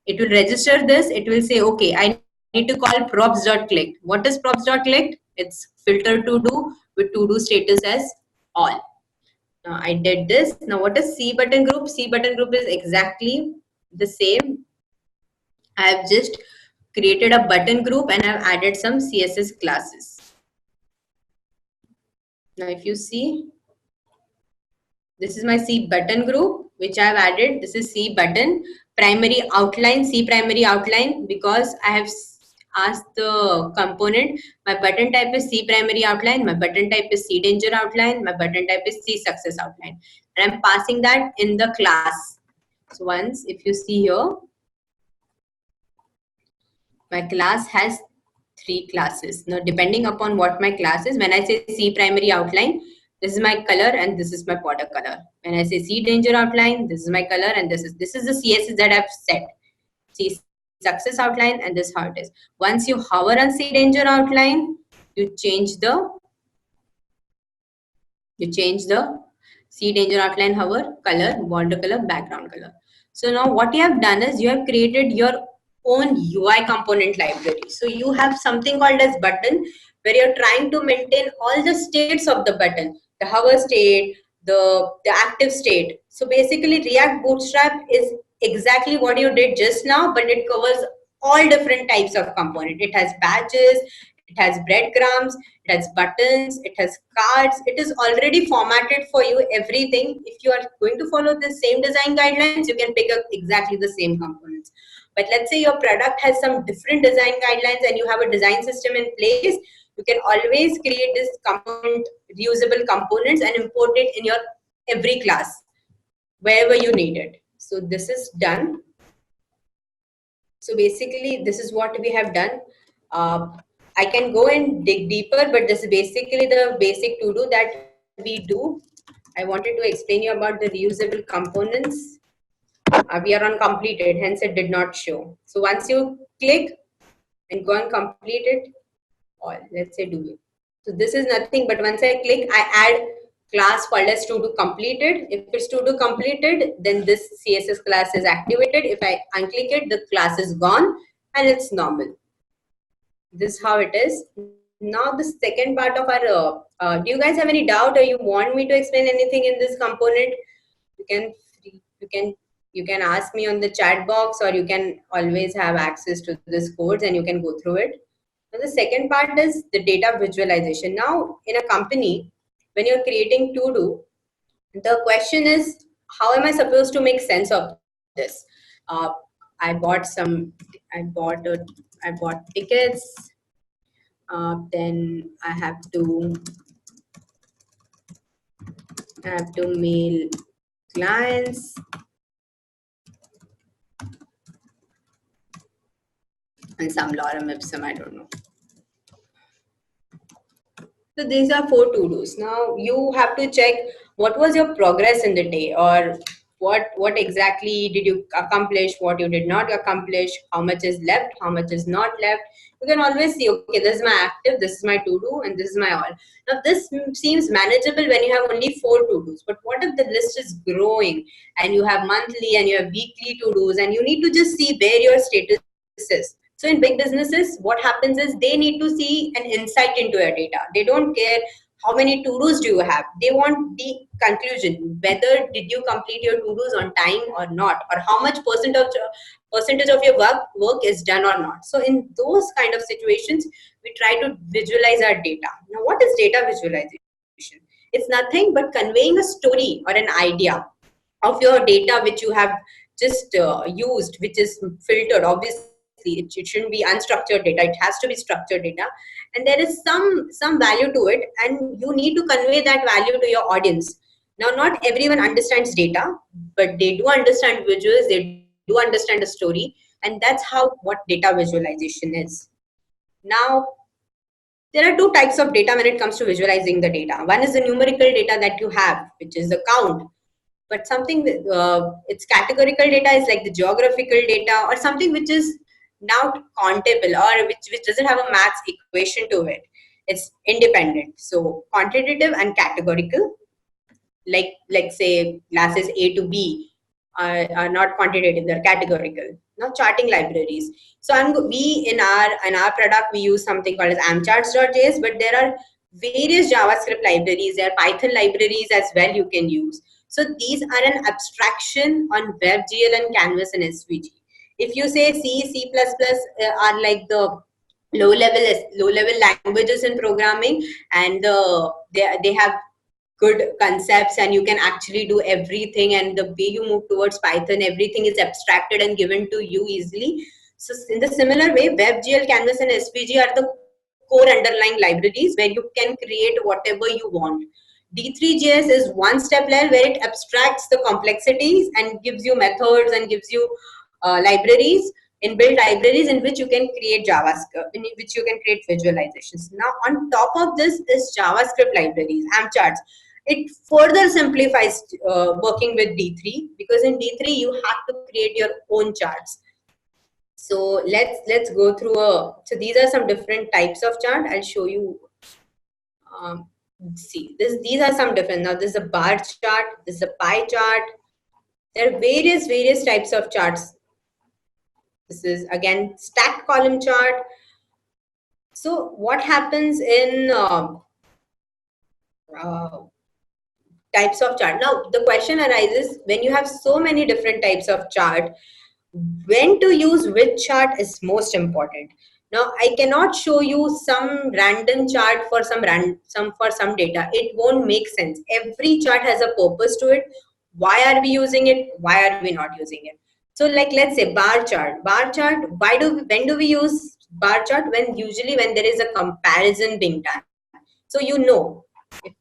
It will register this. It will say, okay, I need to call props.clicked. What is props.clicked? It's filter to do with to do status as all. Now I did this. Now what is C button group? C button group is exactly the same. I have just created a button group and I've added some CSS classes. Now if you see, this is my C button group which I have added. This is C button primary outline, C primary outline, because I have asked the component, my button type is C primary outline, my button type is C danger outline, my button type is C success outline, and I'm passing that in the class. So once, if you see here, my class has 3 classes. Now depending upon what my class is, when I say C primary outline, this is my color and this is my border color. When I say C danger outline, this is my color and this is the CSS that I've set. C success outline, and this how it is. Once you hover on C danger outline, you change the C danger outline hover, color, border color, background color. So now what you have done is you have created your own UI component library. So you have something called as button, where you're trying to maintain all the states of the button, the hover state, the active state. So basically React Bootstrap is exactly what you did just now, but it covers all different types of component. It has badges, it has breadcrumbs, it has buttons, it has cards. It is already formatted for you, everything. If you are going to follow the same design guidelines, you can pick up exactly the same components. But let's say your product has some different design guidelines and you have a design system in place, you can always create this component, reusable components, and import it in your every class wherever you need it. So this is done. So basically, this is what we have done. Uh, I can go and dig deeper, but this is basically the basic to-do that we do. I wanted to explain you about the reusable components. We are on completed, hence it did not show. So once you click and go and complete it, or let's say do it. So this is nothing, but once I click, I add class called as to do completed. If it's to do completed, then this CSS class is activated. If I unclick it, the class is gone and it's normal. This is how it is. Now the second part of our, do you guys have any doubt or you want me to explain anything in this component? You can, you can, you can ask me on the chat box, or you can always have access to this codes and you can go through it. And the second part is the data visualization. Now, in a company, when you're creating to-do, the question is, how am I supposed to make sense of this? I bought some, I bought, a, I bought tickets. Then I have to mail clients and some lorem ipsum. I don't know. So these are 4 to-dos. Now you have to check what was your progress in the day, or what exactly did you accomplish, what you did not accomplish, how much is left, how much is not left. You can always see, okay, this is my active, this is my to-do, and this is my all. Now this seems manageable when you have only 4 to-dos. But what if the list is growing and you have monthly and you have weekly to-dos, and you need to just see where your status is. So in big businesses, what happens is they need to see an insight into your data. They don't care how many to-dos do you have. They want the conclusion, whether did you complete your to-dos on time or not, or how much percentage of your work is done or not. So in those kind of situations, we try to visualize our data. Now, what is data visualization? It's nothing but conveying a story or an idea of your data which you have just used, which is filtered. Obviously, it shouldn't be unstructured data. It has to be structured data, and there is some value to it, and you need to convey that value to your audience. Now, not everyone understands data, but they do understand visuals. They do understand a story, and that's how what data visualization is. Now, there are 2 types of data when it comes to visualizing the data. One is the numerical data that you have, which is the count. But something it's categorical data is like the geographical data, or something which is now countable, or which doesn't have a maths equation to it. It's independent. So quantitative and categorical, like say classes A to B are not quantitative, they're categorical. Now charting libraries. So we in our product we use something called as amcharts.js, but there are various JavaScript libraries, there are Python libraries as well you can use. So these are an abstraction on WebGL and Canvas and SVG. If you say C, C++ are like the low level languages in programming, and they have good concepts, and you can actually do everything, and the way you move towards Python, everything is abstracted and given to you easily. So in the similar way, WebGL, Canvas and SVG are the core underlying libraries where you can create whatever you want. D3JS is one step level where it abstracts the complexities and gives you methods and gives you libraries, inbuilt libraries in which you can create JavaScript, in which you can create visualizations. Now, on top of this is JavaScript libraries, AmCharts. It further simplifies working with D3, because in D3 you have to create your own charts. So let's go through so these are some different types of chart. I'll show you. See, these are some different. Now this is a bar chart, this is a pie chart. There are various types of charts. This is again stacked column chart. So what happens in types of chart? Now the question arises, when you have so many different types of chart, when to use which chart is most important. Now I cannot show you some random chart for some data. It won't make sense. Every chart has a purpose to it. Why are we using it? Why are we not using it? So like, let's say bar chart. When do we use bar chart? Usually when there is a comparison being done. So you know,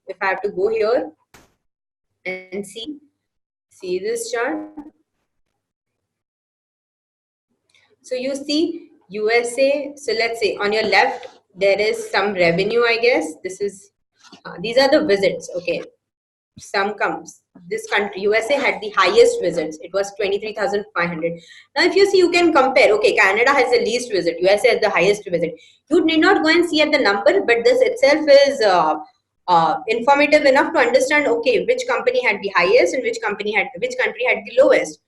if I have to go here and see this chart. So you see USA. So let's say on your left there is some revenue. I guess this is these are the visits. Okay, some comes. This country USA had the highest visits. It was 23,500. Now if you see, you can compare. Okay, Canada has the least visit. USA has the highest visit. You need not go and see at the number, but this itself is informative enough to understand. Okay, which company had the highest and which country had the lowest.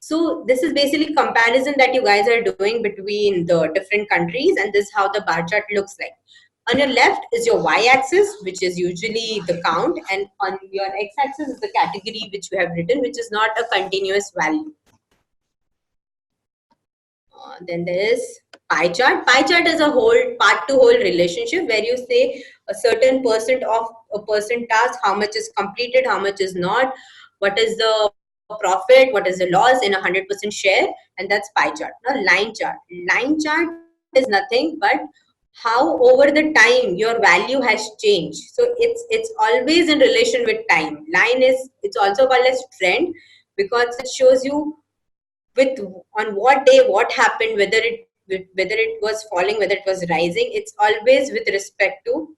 So this is basically comparison that you guys are doing between the different countries, and this is how the bar chart looks like. On your left is your y-axis, which is usually the count, and on your x-axis is the category which you have written, which is not a continuous value. Then there is pie chart. Pie chart is a whole part to whole relationship where you say a certain percent of a person task, how much is completed, how much is not, what is the profit, what is the loss in 100% share, and that's pie chart. Now line chart. Line chart is nothing but how over the time your value has changed. So it's always in relation with time. Line is, it's also called as trend because it shows you with on what day what happened, whether it was falling, whether it was rising. It's always with respect to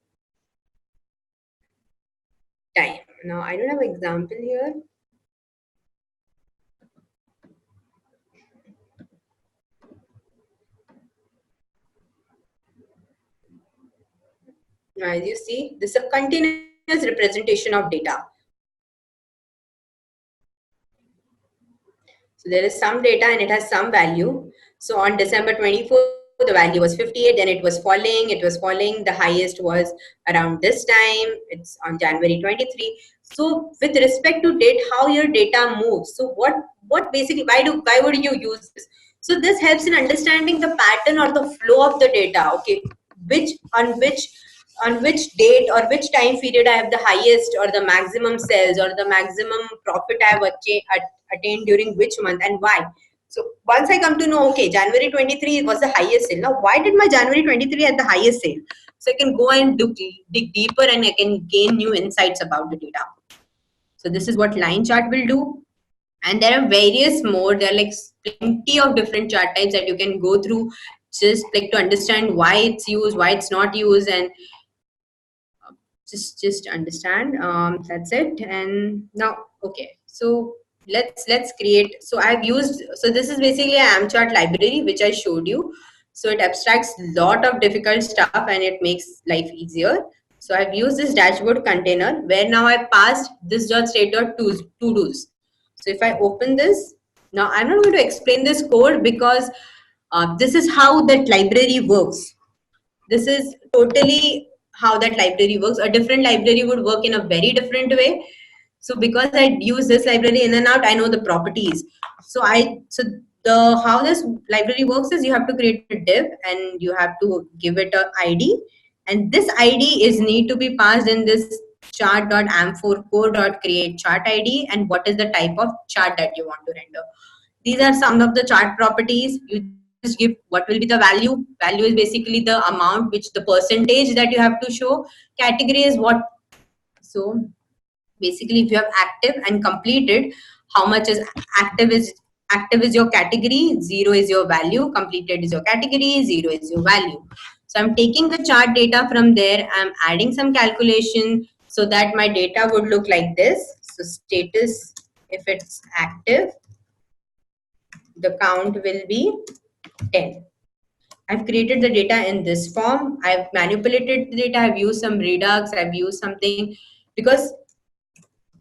time. Now I don't have an example here. Now as you see, this is a continuous representation of data. So there is some data and it has some value. So on December 24th, the value was 58, then it was falling, the highest was around this time, it's on January 23. So with respect to date, how your data moves. So what basically, why would you use this? So this helps in understanding the pattern or the flow of the data. Okay, which date or which time period I have the highest or the maximum sales or the maximum profit I have attained during which month and why. So once I come to know, okay, January 23 was the highest sale. Now, why did my January 23 at the highest sale? So I can go and dig deeper and I can gain new insights about the data. So this is what line chart will do. And there are various more. There are like plenty of different chart types that you can go through just like to understand why it's used, why it's not used, and just understand. That's it. And now, okay, so let's create. So I've used, so this is basically an AmChart library which I showed you. So it abstracts lot of difficult stuff and it makes life easier. So I've used this dashboard container where now I passed this .state.to-dos. So if I open this, now I'm not going to explain this code because this is how that library works. This is totally how that library works. A different library would work in a very different way. So because I use this library in and out, I know the properties. So the how this library works is you have to create a div and you have to give it a ID, and this ID is need to be passed in this chart.am4core.create chart ID, and what is the type of chart that you want to render. These are some of the chart properties. You just give what will be the value. Value is basically the amount, which the percentage that you have to show. Category is what. So basically, if you have active and completed, how much is active is your category, 0 is your value, completed is your category, 0 is your value. So I'm taking the chart data from there. I'm adding some calculation so that my data would look like this. So status, if it's active, the count will be 10. I've created the data in this form. I've manipulated the data. I've used some Redux. I've used something because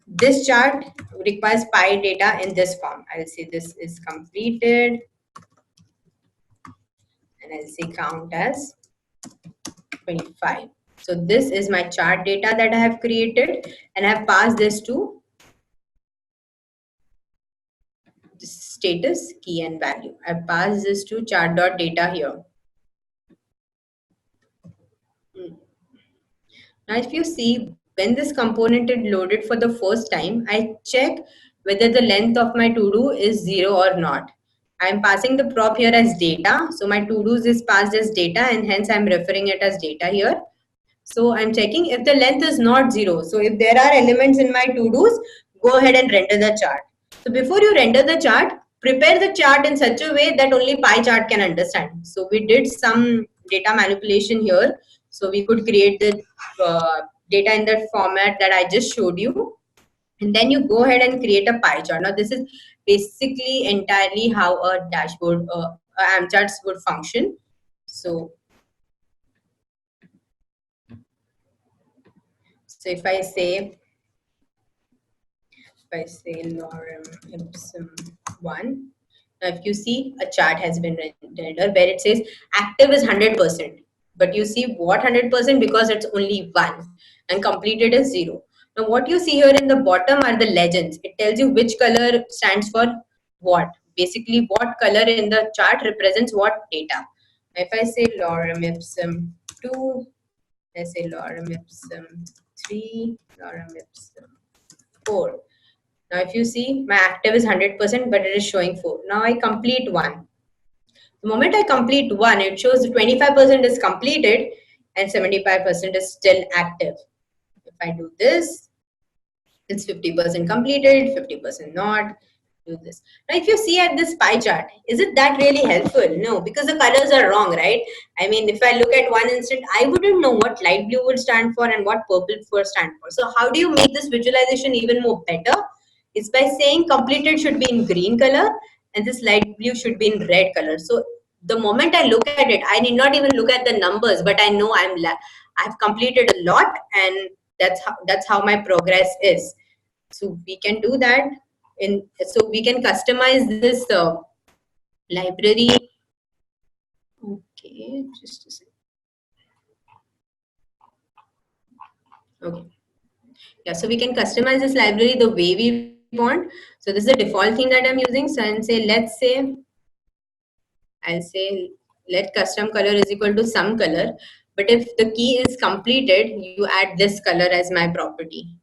this chart requires pi data in this form. I'll say this is completed and I'll say count as 25. So this is my chart data that I have created and I have passed this to status, key and value. I've passed this to chart.data here. Now, if you see, when this component is loaded for the first time, I check whether the length of my to-do is 0 or not. I'm passing the prop here as data. So my to-dos is passed as data and hence I'm referring it as data here. So I'm checking if the length is not 0. So if there are elements in my to-dos, go ahead and render the chart. So before you render the chart, prepare the chart in such a way that only pie chart can understand. So we did some data manipulation here. So we could create the data in that format that I just showed you. And then you go ahead and create a pie chart. Now this is basically entirely how a dashboard, AMP charts would function. So if I say lorem ipsum 1, now if you see a chart has been rendered where it says active is 100%, but you see what 100% because it's only 1 and completed is 0. Now what you see here in the bottom are the legends. It tells you which color stands for what. Basically what color in the chart represents what data. If I say lorem ipsum 2, I say lorem ipsum 3, lorem ipsum 4. Now if you see my active is 100%, but it is showing 4. Now I complete 1. The moment I complete 1, it shows 25% is completed and 75% is still active. If I do this, it's 50% completed, 50% not. Do this. Now, if you see at this pie chart, is it that really helpful? No, because the colors are wrong, right? I mean, if I look at one instant, I wouldn't know what light blue would stand for and what purple would stand for. So how do you make this visualization even more better? It's by saying completed should be in green color and this light blue should be in red color. So the moment I look at it, I need not even look at the numbers, but I know I've completed a lot, and that's how my progress is. So we can do that so we can customize this library. Okay, just a second. Okay. Yeah, so we can customize this library the way we want. So this is the default theme that I'm using. So I'll say let custom color is equal to some color. But if the key is completed, you add this color as my property.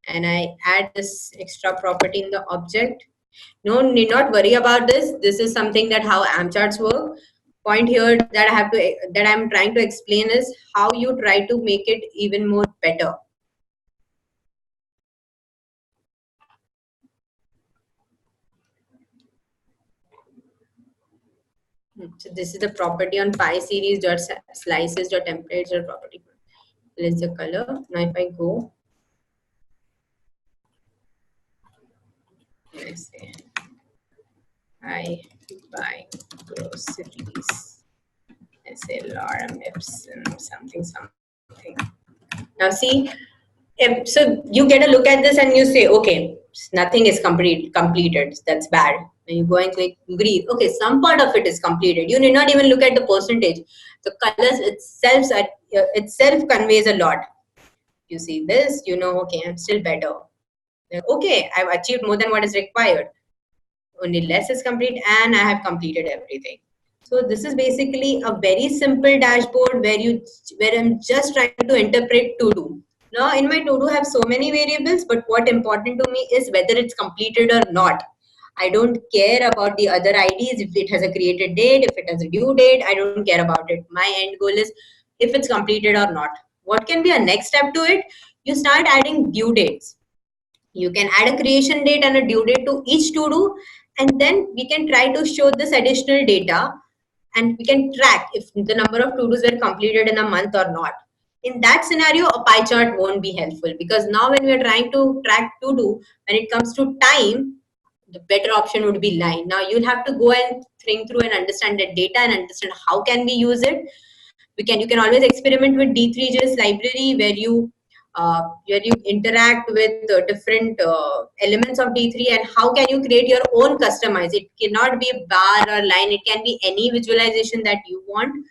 And I add this extra property in the object. No, need not worry about this. This is something that how AMP charts work. Point here that I'm trying to explain is how you try to make it even more better. So this is the property on pie series dot slices dot templates dot property. This is the color. Now if I go, I say I buy groceries. I say lorem ipsum something. Now see, so you get a look at this and you say, okay, nothing is completed. That's bad. And you go and click agree. Okay, some part of it is completed. You need not even look at the percentage. The colors itself conveys a lot. You see this, you know, okay, I'm still better. Like, okay, I've achieved more than what is required. Only less is complete and I have completed everything. So this is basically a very simple dashboard where I'm just trying to interpret to do. Now in my to do have so many variables, but what important to me is whether it's completed or not. I don't care about the other IDs, if it has a created date, if it has a due date, I don't care about it. My end goal is if it's completed or not. What can be a next step to it? You start adding due dates. You can add a creation date and a due date to each to do, and then we can try to show this additional data and we can track if the number of to-dos were completed in a month or not. In that scenario, a pie chart won't be helpful because now when we are trying to track to-do, when it comes to time, the better option would be line. Now you'll have to go and think through and understand the data and understand how can we use it. You can always experiment with D3JS library where you interact with different elements of D3 and how can you create your own customize. It cannot be a bar or line. It can be any visualization that you want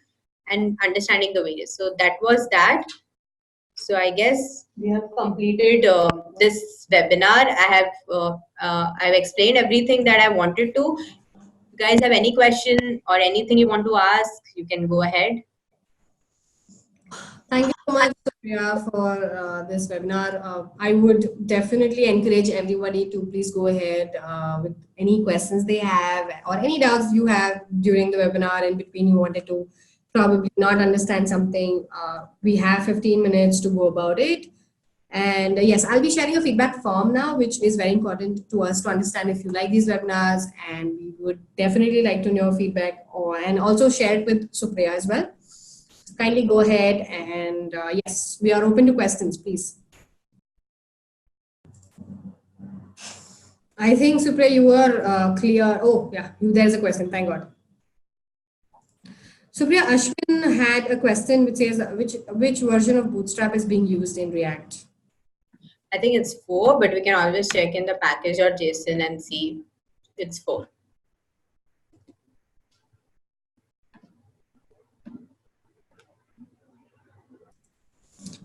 and understanding the various. So that was that. So I guess we have completed this webinar. I've explained everything that I wanted to. If you guys have any question or anything you want to ask, you can go ahead. Thank you so much, Supriya, for this webinar. I would definitely encourage everybody to please go ahead with any questions they have or any doubts you have during the webinar. In between, you wanted to probably not understand something. We have 15 minutes to go about it. And yes, I'll be sharing a feedback form now, which is very important to us to understand if you like these webinars, and we would definitely like to know your feedback, and also share it with Supriya as well. So kindly go ahead, and yes, we are open to questions, please. I think Supriya, you were clear. Oh yeah, there's a question. Thank God. Supriya, Ashwin had a question which says which version of Bootstrap is being used in React? I think it's 4, but we can always check in the package.json and see it's 4.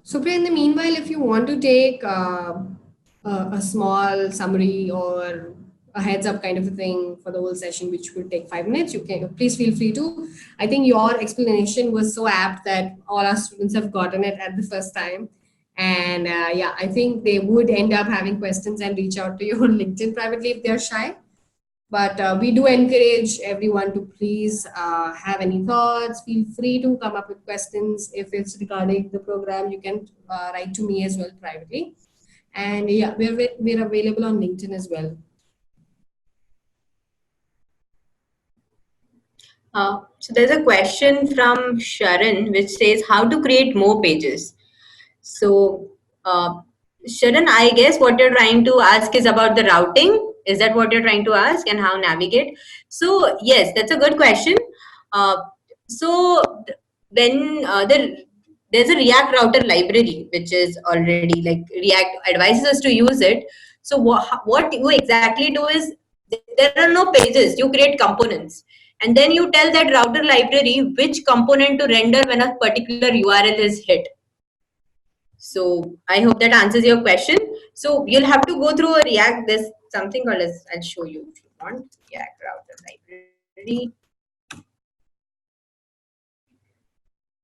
Supriya, in the meanwhile, if you want to take a small summary or a heads up kind of a thing for the whole session, which would take 5 minutes, you can please feel free to. I think your explanation was so apt that all our students have gotten it at the first time. And yeah, I think they would end up having questions and reach out to you on LinkedIn privately if they're shy. But we do encourage everyone to please have any thoughts. Feel free to come up with questions. If it's regarding the program, you can write to me as well privately. And yeah, we're available on LinkedIn as well. So there's a question from Sharon which says how to create more pages. So Sharon, I guess what you're trying to ask is about the routing. Is that what you're trying to ask, and how navigate? So yes, that's a good question. Uh, so when there's a React router library which is already, like, React advises us to use it. So what you exactly do is there are no pages. You create components, and then you tell that router library which component to render when a particular URL is hit. So I hope that answers your question. So you'll have to go through a React. There's something called as, I'll show you if you want, React router library.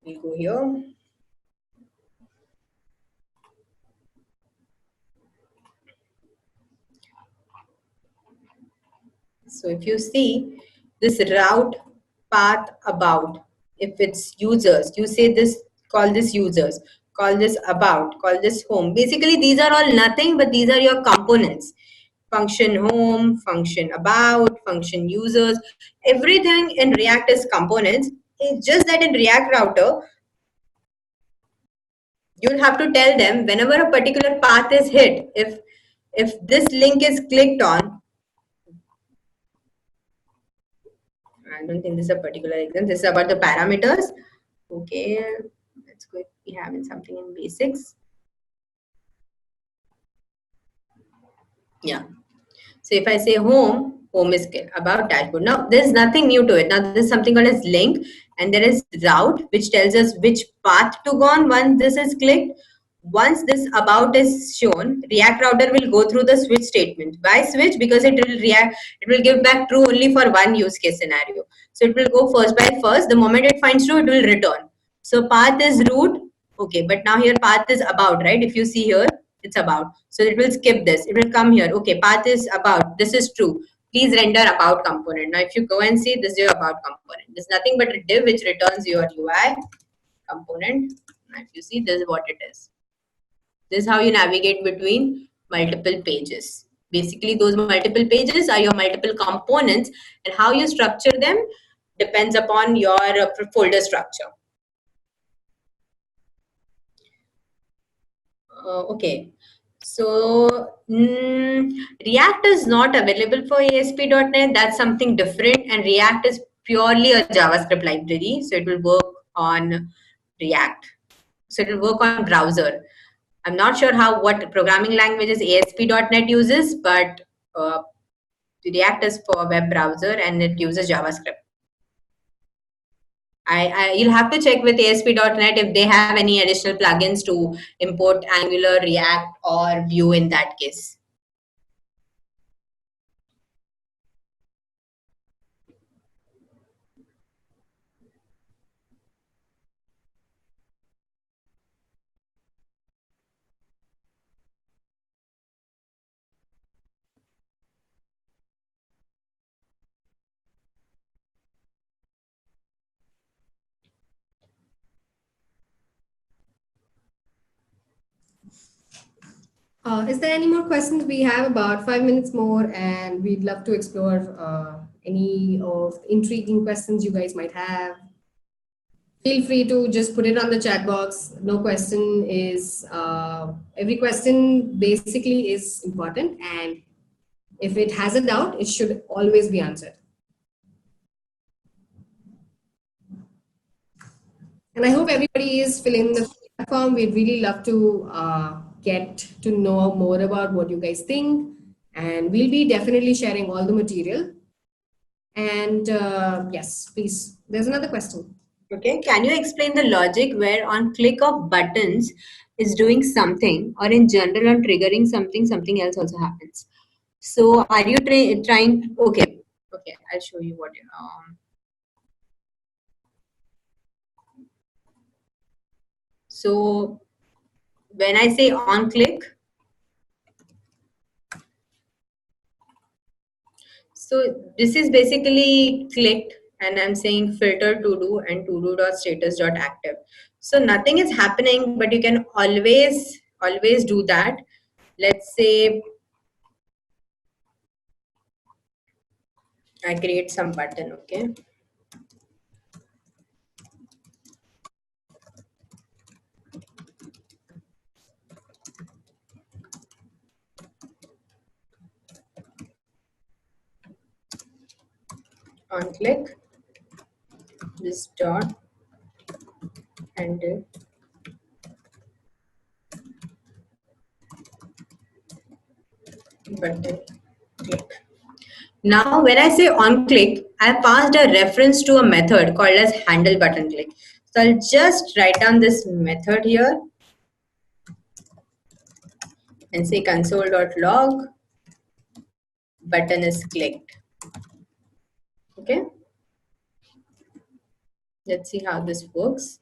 We'll go here. So if you see this route path about, if it's users, you say this, call this users, call this about, call this home. Basically, these are all nothing, but these are your components. Function home, function about, function users, everything in React is components. It's just that in React router, you'll have to tell them whenever a particular path is hit, if this link is clicked on, I don't think this is a particular example. This is about the parameters. Okay, let's go. We have in something in basics. Yeah. So if I say home, home is about dashboard. Now there's nothing new to it. Now there's something called as link, and there is route, which tells us which path to go on once this is clicked. Once this about is shown, React router will go through the switch statement. Why switch? Because it will react, it will give back true only for one use case scenario. So it will go first by first. The moment it finds true, it will return. So path is root. Okay, but now here path is about, right? If you see here, it's about. So it will skip this. It will come here. Okay, path is about. This is true. Please render about component. Now if you go and see, this is your about component. There's nothing but a div which returns your UI component. Now if you see, this is what it is. This is how you navigate between multiple pages. Basically, those multiple pages are your multiple components, and how you structure them depends upon your folder structure. Okay. So React is not available for ASP.NET. That's something different, and React is purely a JavaScript library. So it will work on React. So it will work on browser. I'm not sure what programming languages ASP.NET uses, but React is for web browser and it uses JavaScript. You'll have to check with ASP.NET if they have any additional plugins to import Angular, React, or Vue in that case. Is there any more questions? We have about 5 minutes more, and we'd love to explore any of the intriguing questions you guys might have. Feel free to just put it on the chat box. No question is, every question basically is important, and if it has a doubt, it should always be answered. And I hope everybody is filling the platform. We'd really love to get to know more about what you guys think. And we'll be definitely sharing all the material. And yes, please. There's another question. Okay, can you explain the logic where on click of buttons is doing something, or in general on triggering something, something else also happens? So are you trying? Okay, I'll show you what. So when I say on click, so this is basically clicked, and I'm saying filter to do and to do dot status dot active. So nothing is happening, but you can always do that. Let's say I create some button, okay? On click this dot handle button click. Now when I say on click, I passed a reference to a method called as handle button click. So I'll just write down this method here and say console.log button is clicked. Okay, let's see how this works.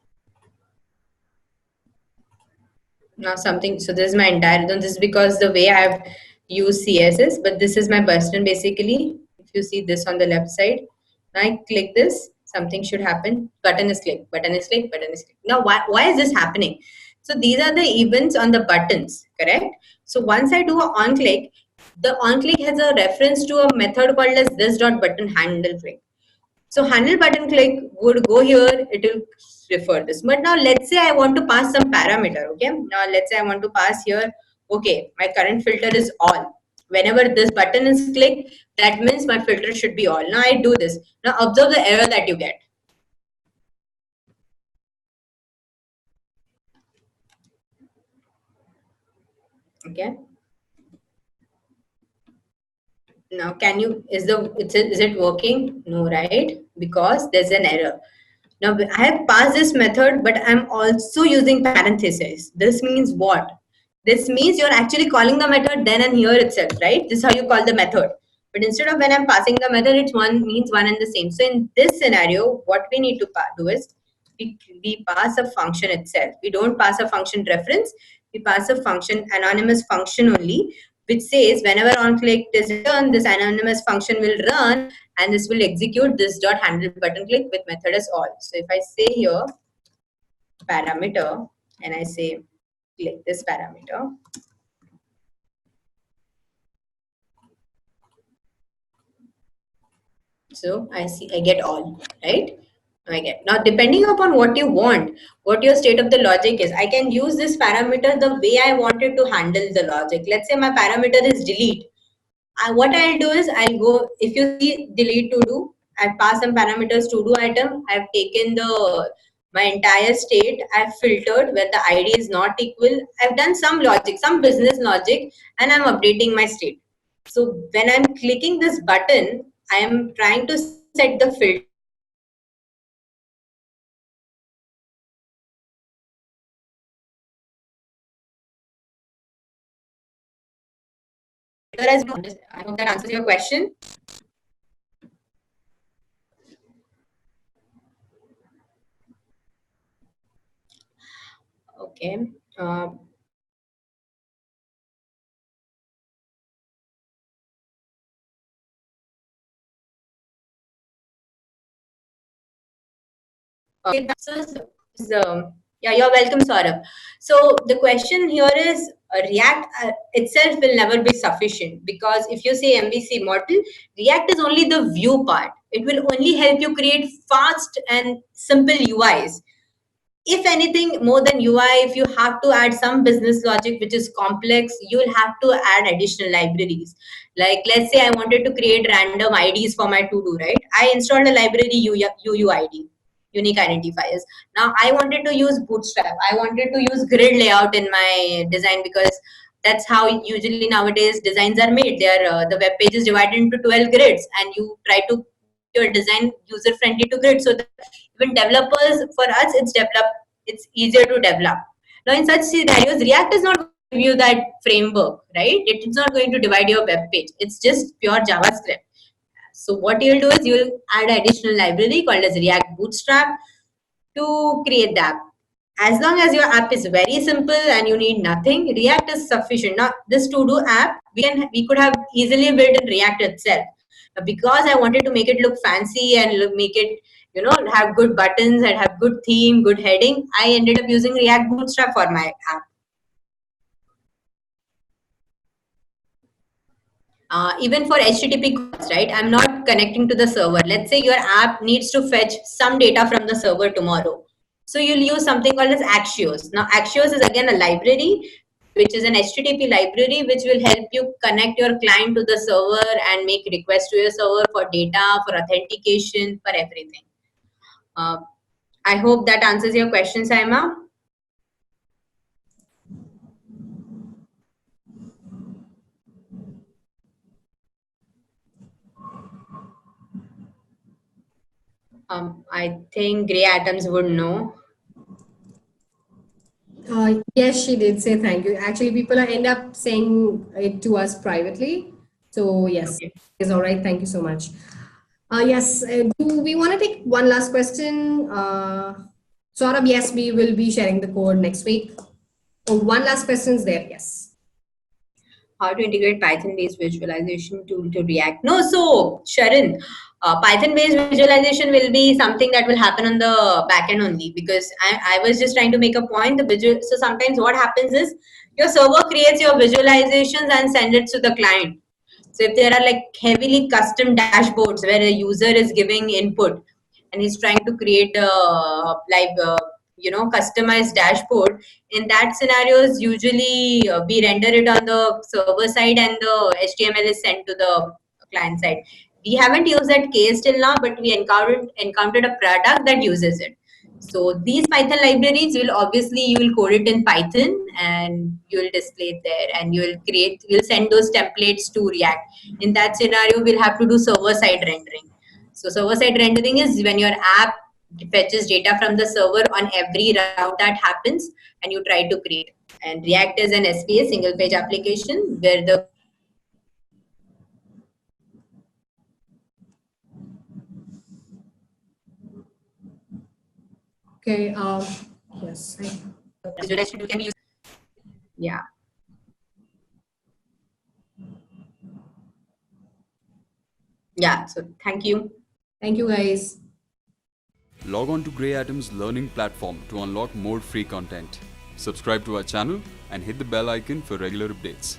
Now something, so this is my entire, this is because the way I've used CSS, but this is my button basically. If you see this on the left side, now I click this, something should happen. Button is clicked, button is clicked, button is clicked. Now why is this happening? So these are the events on the buttons, correct? So once I do a on click, the on click has a reference to a method called as this dot button handle click. So handle button click would go here, it will refer this. But now let's say I want to pass some parameter, okay? Now let's say I want to pass here, okay, my current filter is all. Whenever this button is clicked, that means my filter should be all. Now I do this. Now observe the error that you get. Okay. Now can you, is it working? No, right? Because there's an error. Now I have passed this method, but I'm also using parentheses. This means what? This means you're actually calling the method then and here itself, right? This is how you call the method. But instead of when I'm passing the method, it's one means one and the same. So in this scenario, what we need to do is we pass a function itself. We don't pass a function reference. We pass a function, anonymous function only, which says whenever on click is returned, this anonymous function will run and this will execute this dot handle button click with method as all. So if I say here parameter and I say click this parameter, so I get all, right? I get. Now depending upon what you want, what your state of the logic is, I can use this parameter the way I wanted to handle the logic. Let's say my parameter is delete. What I'll do is I'll go, if you see delete to do, I've passed some parameters to do item. I've taken my entire state. I've filtered where the ID is not equal. I've done some logic, some business logic, and I'm updating my state. So when I'm clicking this button, I am trying to set the filter as well. I hope that answers your question. Okay. Okay, that's Yeah, you're welcome, Saurabh. So the question here is React itself will never be sufficient, because if you say MVC model, React is only the view part. It will only help you create fast and simple UIs. If anything, more than UI, if you have to add some business logic which is complex, you will have to add additional libraries. Like, let's say I wanted to create random IDs for my to do, right? I installed a library UUID, unique identifiers. Now I wanted to use Bootstrap, I wanted to use grid layout in my design, because that's how usually nowadays designs are made. They're the web page is divided into 12 grids, and you try to make your design user friendly to grid, so that even developers, for us, it's easier to develop. Now in such scenarios, React is not going to give you that framework, right? It's not going to divide your web page. It's just pure JavaScript. So what you'll do is you'll add an additional library called as React Bootstrap to create the app. As long as your app is very simple and you need nothing, React is sufficient. Now, this to-do app, we could have easily built in React itself. But because I wanted to make it look fancy and make it, have good buttons and have good theme, good heading, I ended up using React Bootstrap for my app. Even for HTTP calls, right? I'm not connecting to the server. Let's say your app needs to fetch some data from the server tomorrow. So you'll use something called as Axios. Now, Axios is again a library, which is an HTTP library, which will help you connect your client to the server and make requests to your server for data, for authentication, for everything. Uh, I hope that answers your question, Saima. I think GreyAtoms would know. Yes, she did say thank you. Actually, people end up saying it to us privately. So yes, Okay. it's all right. Thank you so much. Yes, do we want to take one last question? Saurabh, yes, we will be sharing the code next week. Oh, one last question is there. Yes. How to integrate Python-based visualization tool to React. No, so Sharon, Python-based visualization will be something that will happen on the backend only, because I was just trying to make a point. So sometimes what happens is your server creates your visualizations and send it to the client. So if there are like heavily custom dashboards where a user is giving input and he's trying to create a customized dashboard, in that scenarios usually we render it on the server side and the HTML is sent to the client side. We haven't used that case till now, but we encountered a product that uses it. So these Python libraries will obviously, you will code it in Python and you will display it there, and you'll send those templates to React. In that scenario, we'll have to do server side rendering. So server side rendering is when your app fetches data from the server on every route that happens, and you try to create. And React is an SPA, single page application, where the Okay. Yes. visualization you can use. Yeah. Yeah. So thank you. Thank you, guys. Log on to GreyAtom's learning platform to unlock more free content. Subscribe to our channel and hit the bell icon for regular updates.